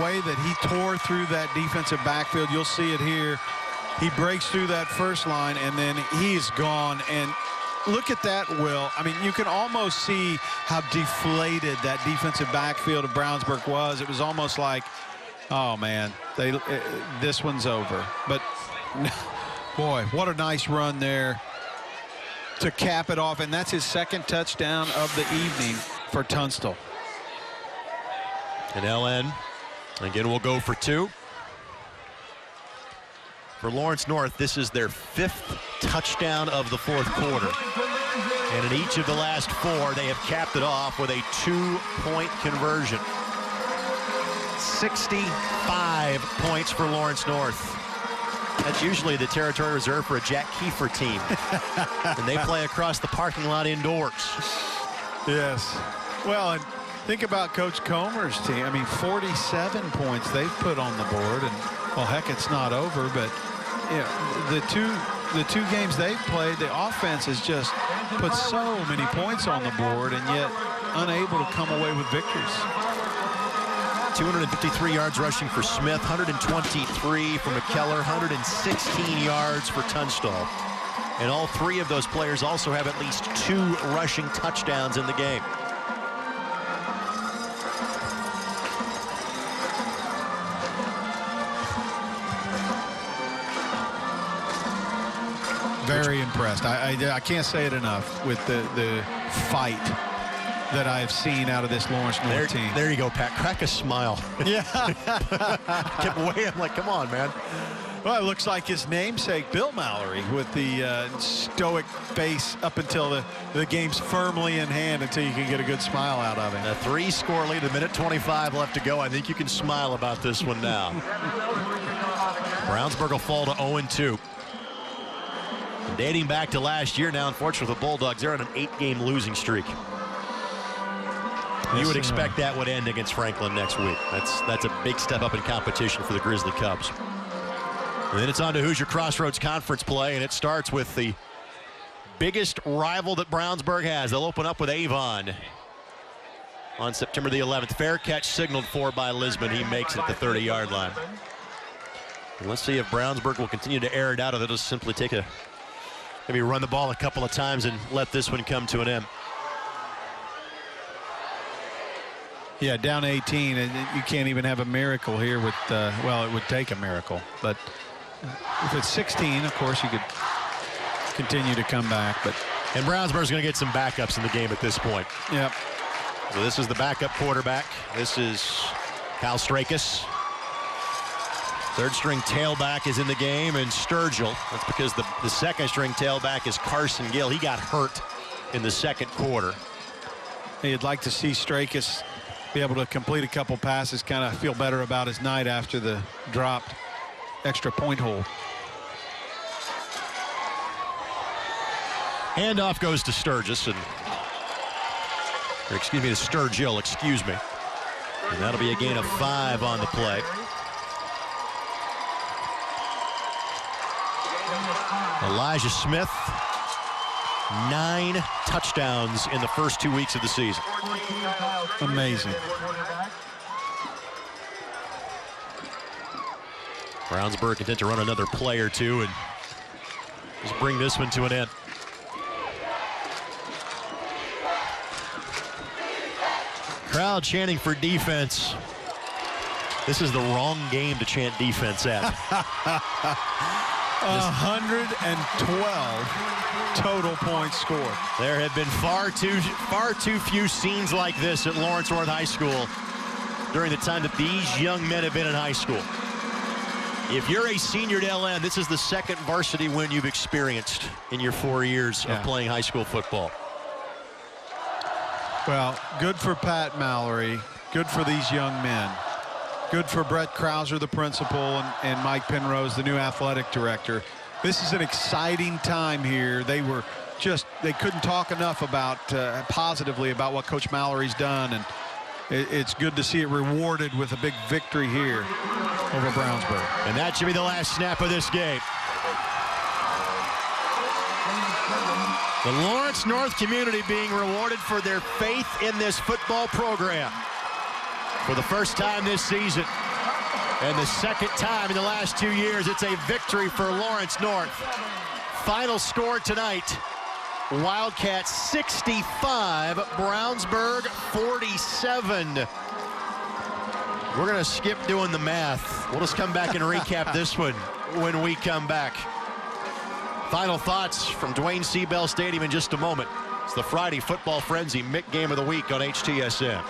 way that he tore through that defensive backfield, you'll see it here. He breaks through that first line, and then he's gone. And look at that, Will. I mean, you can almost see how deflated that defensive backfield of Brownsburg was. It was almost like, oh, man, this one's over. But, boy, what a nice run there to cap it off. And that's his second touchdown of the evening for Tunstall. And LN, again, will go for 2. For Lawrence North, this is their 5th touchdown of the fourth quarter. And in each of the last 4, they have capped it off with a 2-point conversion. 65 points for Lawrence North. That's usually the territory reserved for a Jack Kiefer team. And they play across the parking lot indoors. Yes. Well, and think about Coach Comer's team. I mean, 47 points they've put on the board. And, well, heck, it's not over. But, yeah, the two games they've played, the offense has just put so many points on the board and yet unable to come away with victories. 253 yards rushing for Smith, 123 for McKellar, 116 yards for Tunstall. And all 3 of those players also have at least 2 rushing touchdowns in the game. Very impressed. I can't say it enough with the fight that I've seen out of this Lawrence North team. There you go, Pat. Crack a smile. Yeah. Kept away. I'm like, come on, man. Well, it looks like his namesake, Bill Mallory, with the stoic face up until the game's firmly in hand until you can get a good smile out of him. A 3-score lead, a minute 25 left to go. I think you can smile about this one now. Brownsburg will fall to 0-2. Dating back to last year now, unfortunately, the Bulldogs, they're on an 8-game losing streak. You would expect that would end against Franklin next week. That's a big step up in competition for the Grizzly Cubs. And then it's on to Hoosier Crossroads Conference play, and it starts with the biggest rival that Brownsburg has. They'll open up with Avon on September the 11th. Fair catch signaled for by Lisbon. He makes it at the 30-yard line. And let's see if Brownsburg will continue to air it out, or they'll just simply take maybe run the ball a couple of times and let this one come to an end. Yeah, down 18, and you can't even have a miracle here with, well, it would take a miracle. But if it's 16, of course, you could continue to come back. And Brownsburg's going to get some backups in the game at this point. Yep. So this is the backup quarterback. This is Kyle Strakis. Third-string tailback is in the game, and Sturgill. That's because the second-string tailback is Carson Gill. He got hurt in the second quarter. You'd like to see Strakis be able to complete a couple passes, kind of feel better about his night after the dropped extra point hole. Handoff goes to Sturgis, or excuse me, to Sturgill, excuse me. And that'll be a gain of 5 on the play. Elijah Smith, 9 touchdowns in the first 2 weeks of the season. Amazing. Brownsburg content to run another play or two and just bring this one to an end. Crowd chanting for defense. This is the wrong game to chant defense at. 112 total points scored. There have been far too few scenes like this at Lawrence North High School during the time that these young men have been in high school. If you're a senior at LN, this is the second varsity win you've experienced in your 4 years of playing high school football. Well, good for Pat Mallory. Good for these young men. Good for Brett Krauser, the principal, and Mike Penrose, the new athletic director. This is an exciting time here. They couldn't talk enough about positively about what Coach Mallory's done, and it's good to see it rewarded with a big victory here over Brownsburg. And that should be the last snap of this game. The Lawrence North community being rewarded for their faith in this football program for the first time this season. And the second time in the last 2 years, it's a victory for Lawrence North. Final score tonight, Wildcats 65, Brownsburg 47. We're going to skip doing the math. We'll just come back and recap this one when we come back. Final thoughts from Dwayne C. Bell Stadium in just a moment. It's the Friday Football Frenzy Mick Game of the Week on HTSN.